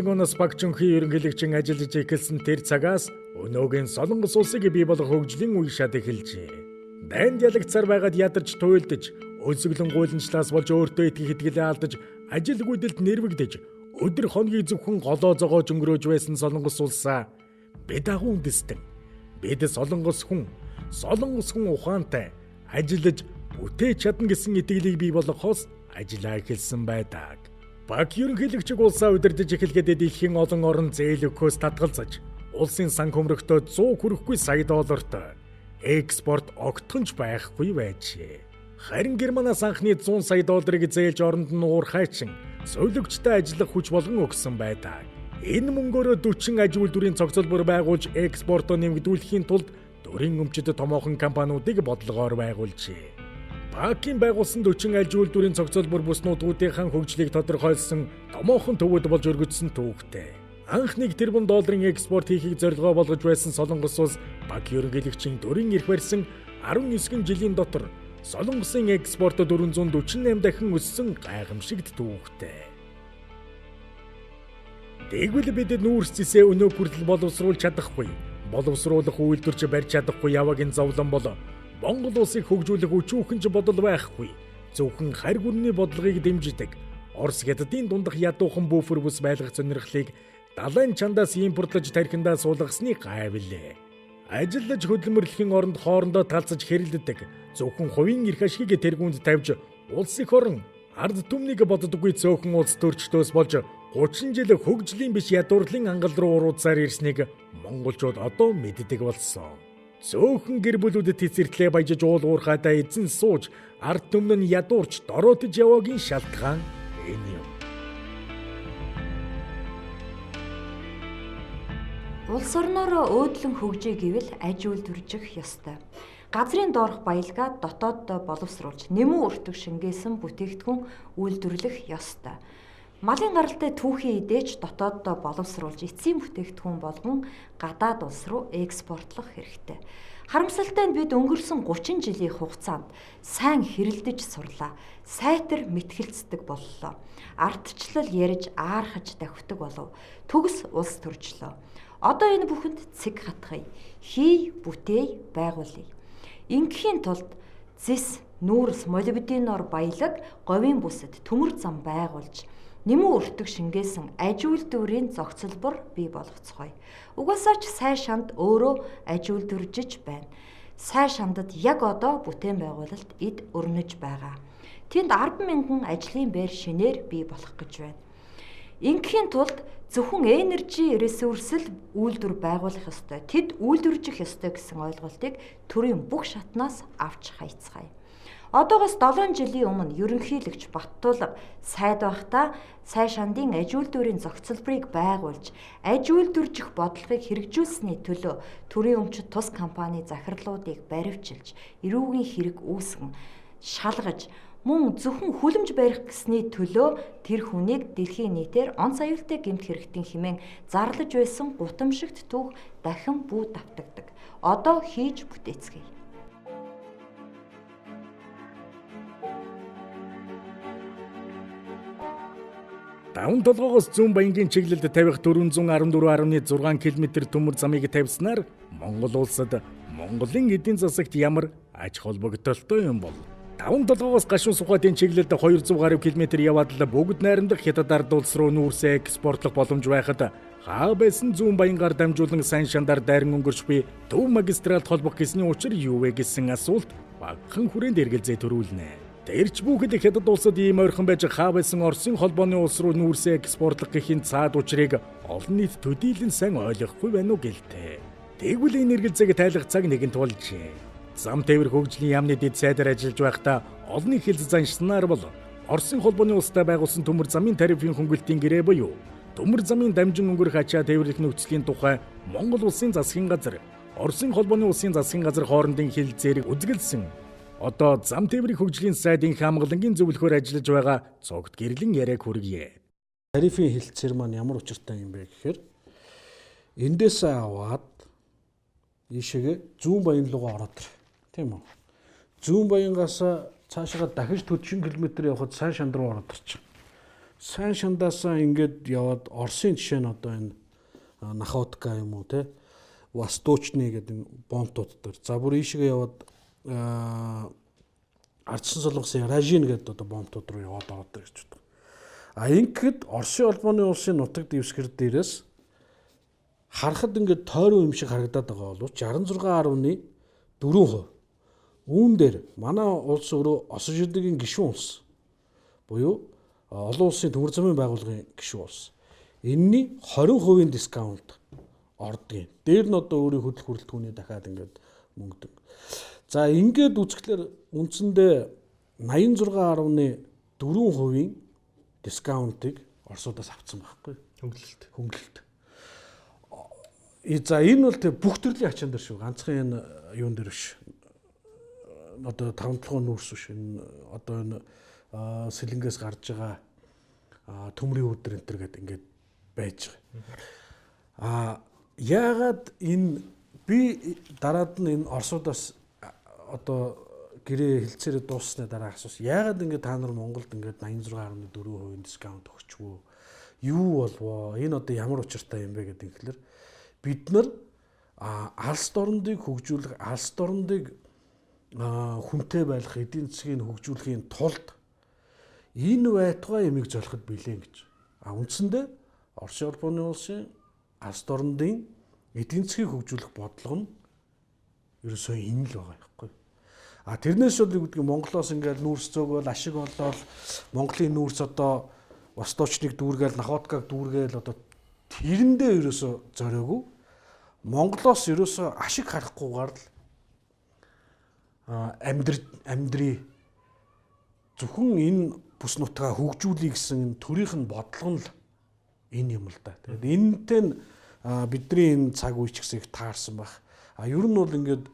оноос Багчөнхийн ерөнхийлөгчин ажиллаж эхэлсэн тэр цагаас өнөөгийн Солонгос улсыг бий болох хөгжлийн үе шат эхэлжээ. Дайнд ялагдсаар байгаад ядарч туйлдж, өсөглөн гуйланчлаас болж өөртөө итгэх итгэлээ алдаж, ажилгүйдэлд нэрвэгдэж, өдөр хоногийн зөвхөн голоо зогоож өнгөрөөж байсан Солонгос улсаа бид агуу үндэстэн. Бид Солонгос хүн ухаантай ажиллаж бүтээж чадна гэсэн итгэлийг бий болгохоос ажиллаа эхэлсэн байдаг. Баг ерөнхийлөгчиг улсаа удирдах эхлэхэд дэлхийн олон орн зээл өгөхөөс татгалзаж, улсын сан хөмрөгтөө 100 хүрэхгүй сая долларт экспорт огтхонч байхгүй байжээ. Харин Германаас анхны 100 сая долларыг зээлж оронд нь уурхайчин зөвлөгчтэй ажиллах хүч болгон өгсөн байдаг. Энэ мөнгөөрөө 40 аж үйлдвэрийн цогцлбор байгуулж экспортоо нэмэгдүүлэхийн тулд дөрийн өмчөд томоохон компаниудыг бодлогоор байгуулжээ. Пакийн байгуулсан 40 аж үйлдвэрийн цогцлбор бүс нутгуудынхаа хөгжлийг тодорхойлсон томоохон төвөд болж өргөжсөн түүхтэй. Анх 1 тэрбум долларын экспорт хийхийг зорилгоо болгож байсан Солонгос улс баг ерөнхийлөгчийн дөрийн эрх барьсан 19 жилийн дотор Солонгосын экспорт 448 дахин өссөн гайхамшигт түүхтэй. Тэгвэл бид нүүрсцээсээ өнөө хүртэл боловсруулж чадахгүй. Боловсруулах үйлдвэрч барьж чадахгүй яваагийн зовлон бол Монгол улсыг хөгжүүлэх өчүүхэн бодол байхгүй. Зөвхөн харь гүрний бодлогыг дэмждэг. Орос хятадын дундах ядуухан буфер бүс байлгах сонирхлыг далайн чандаас импортлож тархиндаа суулгасны гайвлээ. Ажиллаж хөдөлмөрлөхийн оронд хоорондоо талцаж хэрэлддэг. Зөвхөн хувийн эрх ашгийг тэргүүнд тавьж улс их орон ард түмнийг боддоггүй цөөхөн улс төрчдөөс болж 30 жил хөгжлийн биш ядуурлын ангал руу уруудсаар ирснийг монголчууд одоо мэддэг болсон. Цөөхөн гэр бүлүүдэд цэцэрлээ баяжж уул уурхайдаа эзэн сууж ард түмэн нь ядуурч дороотж яваагийн шалтгаан энэ юм. Улс орноор өөдлөн хөгжиж гэвэл аж үйлдвэржих ёстой. Газрын доорх баялгаа дотооддоо боловсруулж, нэмүү өртөг шингээсэн бүтээгдэхүүн үйлдвэрлэх ёстой. Малын гаралтай түүхийн идээч дотооддоо боловсруулж, эцсийн бүтээгдэхүүн болгон гадаад улс руу экспортлох хэрэгтэй. Харамсалтай нь бид өнгөрсөн 30 жилийн хугацаанд сайн хэрэлдэж сурлаа. Сайтар мэтгэлцдэг боллоо. Ардчлал ярьж аархаж давхдаг болов. Төгс улс төржлөө. Одоо энэ бүхэнд цэг хатгая. Хий, бүтээе, байгуулъя. Ингээхийн тулд зис, нүүрс, молибденоор баялаг, говийн бүсэд төмөр зам байгуулж, нэмүү өртөг шингээсэн аж үйлдвэрийн зохицолбор бий болгоцгоё. Угаасаа ч сайн шанд өөрөө аж үйлдвэржиж байна. Сайн шандад яг одоо бүтээн байгуулалт эд өрнөж байгаа. Тэнд 10,000 ажлын байр шинээр бий болох гэж байна. Ингээхийн тулд зөвхөн энержи ресурсэл үйлдвэр байгуулах ёстой. Тэд үйлдвэржих ёстой гэсэн ойлголтыг төрийн бүх шатнаас авч хайцгаая. Одоогоос 7 жилийн өмнө ерөнхийлөгч Баттулга сайд байхдаа сайн шандын аж үйлдвэрийн зохицолборыг байгуулж, аж үйлдвэржих бодлогыг хэрэгжүүлсэний төлөө төрийн өмчит тус компани захирлуудыг баривчилж, эрүүгийн хэрэг үүсгэн, шалгаж, мөн зөвхөн хүлэмж барих гэсний төлөө тэр хүнийг дэлхийн нийтээр онц аюултай гэмт хэрэгтийн хэмээн зарлаж байсан гутамшигт түүх дахин бүү давтагдаг. Одоо хийж бүтээцгээе. Даван толгоогоос зүүн баянгийн чиглэлд тавих 414.6 км төмөр замыг тавьснаар Монгол улсад Монголын эдийн засагт ямар ач холбогдолтой юм бол? Даван толгоогоос гашуун сухатын чиглэлд 200 гаруй км яваад л бүгд найрамдах хятад ард улс руу нүүрсээ экспортлох боломж байхад хаа байсан зүүн баянгаар дамжуулан сайн шандар дайран өнгөрч буй төв магистралд холбох гэсний учир юу вэ гэсэн асуулт багахан хүрээнд эргэлзээ төрүүлнэ. Тэрч бүхэд хятад улсад ийм ойрхон байж хаа байсан Оросын холбооны улс руу нүүрсээ экспортлох гэхийн цаад учрыг олон нийт төдийлөн сайн ойлгохгүй байна уу гэлтэй. Тэгвэл энэ эргэлзээг тайлах цаг нэгэнт болжээ. Зам тээвэр хөгжлийн яамны дэд сайдаар ажиллаж байхдаа олонний хэлц заншсанаар бол Оросын холбооны улстай байгуулсан төмөр замын тарифын хөнгөлтийн гэрээ буюу төмөр замын дамжин өнгөрөх ачаа тээвэрлэх нөхцөлийн тухай Монгол улсын засгийн газар, Оросын холбооны улсын засгийн газар хоорондын хэлэлцээрийг үзгэлсэн. Одоо зам тээврийн хөгжлийн сайдын хамгаалангийн зөвлөхөөр ажиллаж байгаа цогт гэрлэн яриаг хүргье. Тарифын хэлэлцээр маань ямар учиртай юм бэ гэхээр эндээс аваад ийшээгээ зүүн баян руу ороод ир. Тийм үү? Зүүн баянгаас цаашаа дахиж 40 км явхад сайн шанд руу ороод ирчих. Сайн шандаасаа ингээд яваад Оросын жишээ нь одоо энэ Находка юм уу те Восточный гэдэг энэ бомтууд дээр. За бүр ийшээгээ яваад ардсан солонгосын Рajin гэдэг одоо бомтууд руу яваад ороод ирж байна. А ингээд Оросын холбооны улсын нутаг дэвсгэр дээрээс харахад ингээд тойрон юм шиг харагдаад байгаа боловч 66.4% үүн дээр манай улс өөрөө Осо шидэгийн гишүүн улс буюу олон улсын төмөр замын байгууллагын гишүүн улс. Энэний 20% дискаунт ордгийн. Дээр нь одоо өөрийн хөдөл хүрэлтгүүний дахиад ингээд мөнгөдөг. За ингээд үзэхлээр үндсэндээ 86.4% дискаунтыг Оросоодоос авсан байхгүй. Хөнгөлөлт. За энэ бол тэг бүх төрлийн ачаан дээр шүү. Ганцхан энэ юун дээр биш. Одоо 5-7 нүүрс биш. Энэ одоо энэ сэлэнгээс гарч байгаа төмрийн өдөр энэ төр гэдэг ингээд байж байгаа. Яагаад энэ би дараад нь энэ Оросоодоос одоо гэрээ хэлцээрээ дууссаны дараа асуусан. Яагаад ингээд та нар Монголд ингээд 86.4% дискаунт өгчвөө? юу болвоо? Энэ одоо ямар учиртай юм бэ гэдэг ихлээр бид нар алс дорндыг хөгжүүлэх, алс дорндыг хүнтэй байлгах, эдийн засгийг хөгжүүлэхийн тулд энэ байтугай ямиг золиход билээ гэж. Үндсэндээ Оросын улбаны улсын алс дорндын эдийн засгийг хөгжүүлэх бодлого нь ерөөсөө энэ л байгаа байхгүй. Тэрнээс бол гэдэг Монголоос ингээд нүүрс зөөгөл ашиг болоод Монголын нүүрс одоо восточныг дүүргээл, находкаг дүүргээл одоо тэрэндээ ерөөсөө зориогүй. Монголоос ерөөсөө ашиг харахгүйгээр л амьдрий зөвхөн энэ бүс нутгаа хөгжүүлэх гэсэн төрийнх нь бодлого нь энэ юм л да. Тэгээд энэтэй бидний энэ цаг үеч гэсэн их таарсан байх. Ер нь бол ингээд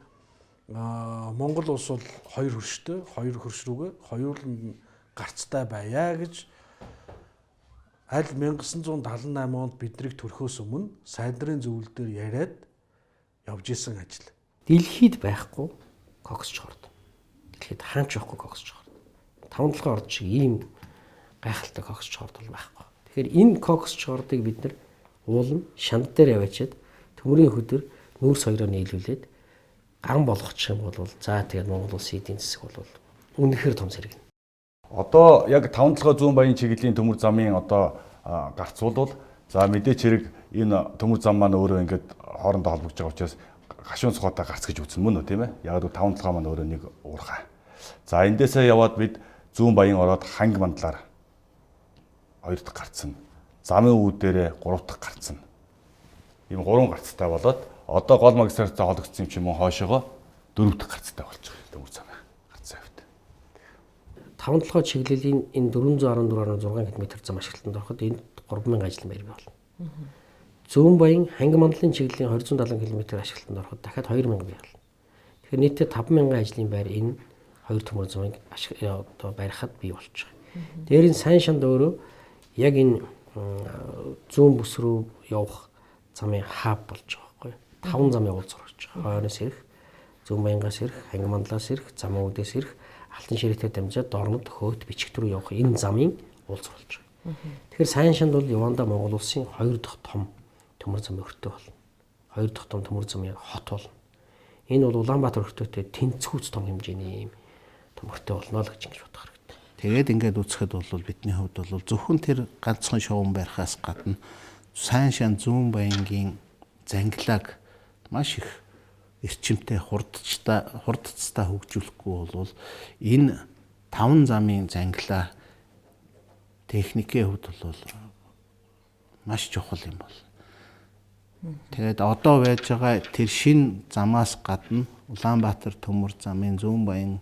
Монгол улс бол хоёр хөрштэй, хоёр хөрш рүүгээ хоёуланд гарцтай байя гэж аль 1978 онд биднийг төрөхөөс өмнө сайн дурын зөвлөл дээр яриад явж исэн ажил. Дэлхийд байхгүй коксч хорд. Дэлхийд хаанч байхгүй коксч хорд. 5-7 орд шиг ийм гайхалтай коксч хорд бол байхгүй. Тэгэхээр энэ коксч хордыг бид нар уулна, шанд дээр яваачаад төмрийн хөдөр нүүрс хоёроо нийлүүлээд ган болгочих юм бол за тэгээд Монгол улсын эдийн засаг бол үнэхээр том сэргэн. Одоо яг 5-7 зүүн баян чиглэлийн төмөр замын одоо гарцуулбал за мэдээч хэрэг энэ төмөр зам маань өөрөө ингээд хоорондоо холбогдож байгаа учраас гашуун цохоотой гарц гэж үзнэ мөн үү тийм ээ. Яг 5-7 маань өөрөө нэг уурхай. За эндээсээ яваад бид зүүн баян ороод ханги мандлаар 2 дахь гарцсан. Замын үүд дээрээ 3 дахь гарцсан. Ийм 3 гарцтай болоод одоо гол магистралтай холбогдсон юм чи мөн хойшоогоо 4 дахь гарцтай болж байгаа төмөр зам. Гарцсан хэвд. 5-7 чиглэлийн энэ 414.6 км зам ашиглалтанд ороход энд 3000 ажлын байр бий болно. Зүүн баян ханги мандлын чиглэлийн 270 км ашиглалтанд ороход дахиад 2000 бий болно. Тэгэхээр нийтдээ 5000 ажлын байр энэ хоёр төмөр замыг одоо барихад бий болж байгаа. Дээр нь сайн шанд өөрөө яг энэ зүүн бүс рүү явах замын хаб болж байгаа байхгүй. 5 замын уулзах болж байгаа. Хойноос ирэх, зүүн баянгаас ирэх, ханги мандлаас ирэх, замын үүдээс ирэх, алтан ширээтэй дамжаад дорнод хөөт бичигт рүү явах энэ замын уулзах болж байгаа. Тэгэхээр сайн шанд бол Яванда Монгол улсын 2 дахь том төмөр замын өртөө болно. 2 дахь том төмөр замын хот болно. Энэ бол Улаанбаатар өртөөтэй тэнцвүүц том хэмжээний юм том өртөө болно л гэж ингэж бодох хэрэгтэй. Тэгээд ингээд үзэхэд бол бидний хувьд бол зөвхөн тэр ганцхан шоун барихаас гадна сайн шан зүүн баянгийн зангилааг маш их эрчимтэй хурдцтай хөгжүүлэхгүй бол энэ 5 замын зангилаа техникийн хувьд бол маш чухал юм бол. Тэгээд одоо байж байгаа тэр шин замаас гадна Улаанбаатар төмөр замын зүүн баян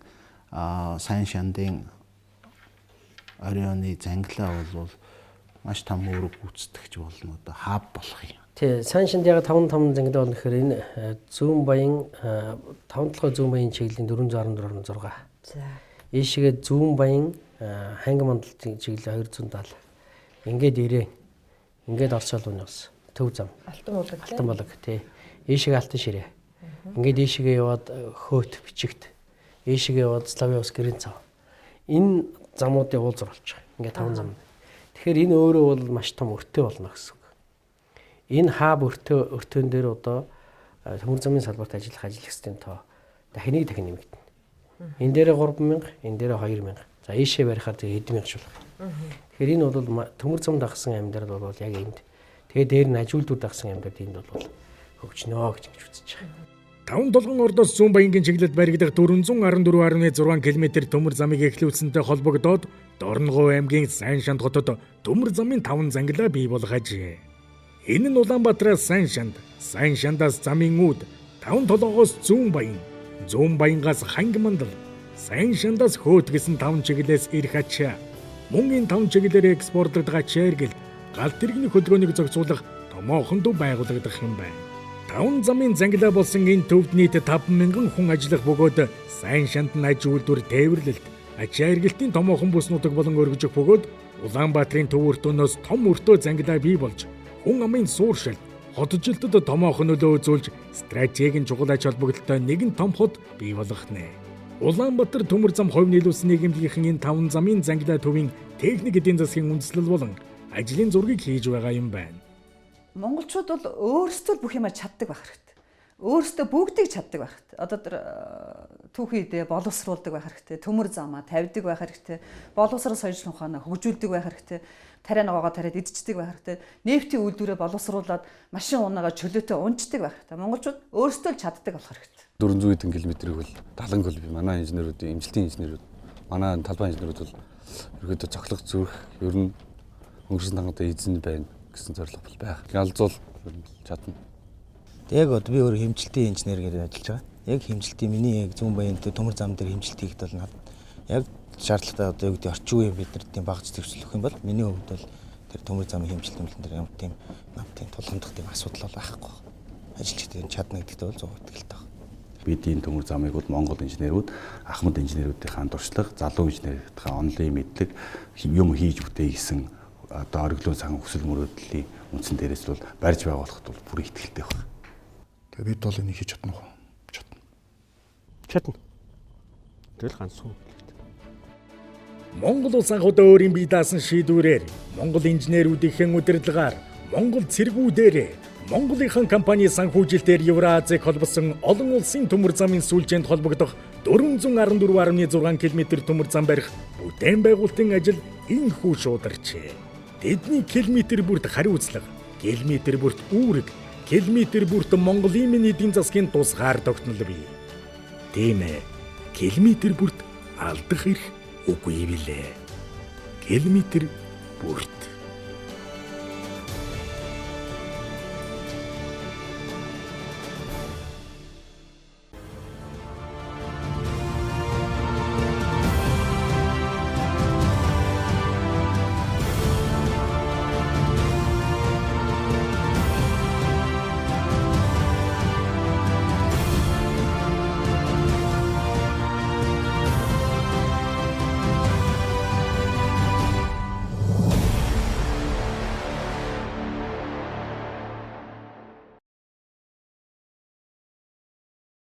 сайн шандын оройны зангилаа бол маш том өөрөг гүйцэтгэж болно одоо хаб болох юм. Тий, сайн шанд яг 5 зангилаа болно гэхээр энэ зүүн баян 5-7 зүүн баян чиглэлийн 414.6. За. Ийшгээ зүүн баян ханги мандлын чиглэлийн 270. Ингээд ирээ. Ингээд орцол унаас төв зам. Алтан болог тий. Ийшгээ алтан ширээ. Ингээд ийшгээ яваад хөөт бичигт. Ийшгээ яваад Славиус гэрэн цав. Энэ замуудын уулзар болж байгаа. Ингээд 5 зам. Тэгэхээр энэ өөрөө бол маш том өртөө болно гэсэн үг. Энэ хаб өртөөн дээр одоо төмөр замын салбарт ажиллах ажлагчдын тоо дахин нэмэгдэнэ. Энэ дээр 3000, энэ дээр 2000. За ийшээ барихаар тэгээ хэдэн мянга шулах. Тэгэхээр энэ бол төмөр зам дагсан амьдарал бол яг энд. Тэгээ дээр нь ажилтнууд дагсан амьдарал энд бол хөгжнөө гэж үзэж байгаа. 5-7 ордоос зүүн баянгийн чиглэлд баригдах 414.6 км төмөр замыг эхлүүлсэнтэй холбогдоод Дорногов аймгийн Сайн шанд хотод төмөр замын 5 зангилаа бий болгожээ. Энэ нь Улаанбаатараас Сайн шандаас замын үүд, 5-7-оос зүүн баянгаас ханги мандал, Сайн шандаас хөөт гэсэн 5 чиглэлээс ирэх ачаа. Мөн энэ 5 чиглэлээр экспортлогдох ачаа эргэлт галт тэрэгний хөдөлгөөнийг зохицуулах томоохон төв байгуулагдах юм байна. 5 замын зангилаа болсон энэ төвд нийт 5000 хүн ажиллах бөгөөд Сайн шанд нь аж үйлдвэр тээвэрлэлт, ачаа эргэлтийн томоохон бүс нутаг болон өргөжих бөгөөд Улаанбаатарын төв өртөөнөөс том өртөө зангилаа бий болж хүн амын сууршилт, хотжилтод томоохон нөлөө үзүүлж стратегийн чухал ач холбогдолтой нэгэн том хот бий болгох нэ. Улаанбаатар төмөр зам хувь нийлүүлсэн нийгэмлэгийнхэн энэ 5 замын зангилаа төвийн техник эдийн засгийн үндэслэл болон ажлын зургийг хийж байгаа юм байна. Монголчууд бол өөрсдөө бүх юмаа чаддаг байх хэрэгтэй. Өөрсдөө бүгдийг чаддаг байх хэрэгтэй. Одоо тэр түүхий идэ боловсруулдаг байх хэрэгтэй. Төмөр замаа тавьдаг байх хэрэгтэй. Боловсрол соёлын ухаанаа хөгжүүлдэг байх хэрэгтэй. Тариа ногоогоо тариад идчихдэг байх хэрэгтэй. Нефтийн үйлдвэрээ боловсруулад машин унаага чөлөөтэй унцдаг байх хэрэгтэй. Монголчууд өөрсдөө л чаддаг болох хэрэгтэй. 400 хэдэн километрийг бол 70 км манай инженерүүд, эмчилтийн инженерүүд, манай талбай инженерүүд бол ерөөдөө цоглох зүрх ер нь өнгөрсөн тангадаа эзэн байна гэсэн зорилго бол байх. Галзуул чадна. Яг одоо би өөр хэмжилтийн инженер гэдэг ажиллаж байгаа. Яг хэмжилтийн миний яг зүүн баян төмөр зам дээр хэмжилт хийхэд бол надад яг шаардлагатай одоо юу гэдэг орчин үеийн бид нар тийм багц төвчлөх юм бол миний хувьд бол тэр төмөр замын хэмжилтэн дээр ямар тийм намтын тулгамдах тийм асуудал бол байхгүй. Ажилчдын чадна гэдэгт бол 100% итгэлтэй байна. Бид энэ төмөр замыг бол Монгол инженерүүд, Ахмад инженерүүдийн дуршлаг, залуу инженерүүдийн онлын мэдлэг юм хийж бүтээ гэсэн одоо ориглон сан хүсэл мөрөөдлийн үндсэн дээрээс бол барьж байгуулахад бол бүр итгэлтэй байна. Тэгээ бид бол энийг хийж чадна уу? Чадна. Тэгэл ганцхан. Монгол улс анх удаа өөрийн бие даасан шийдвэрээр Монгол инженерүүдийн удирдлагаар Монгол цэргүүдээр Монголынхан компани санхүүжилтээр Евразийг холбосон олон улсын төмөр замын сүүлчээнд холбогдох 414.6 км төмөр зам барих бүтээн байгуулалтын ажил энхүү шуударчээ. Тэдний километр бүрт хариуцлага, километр бүрт үүрэг, километр бүрт Монголын минь эдийн засгийн тусгаар тогтнол бий. Тийм ээ, километр бүрт алдах эрх үгүй билээ. Километр бүрт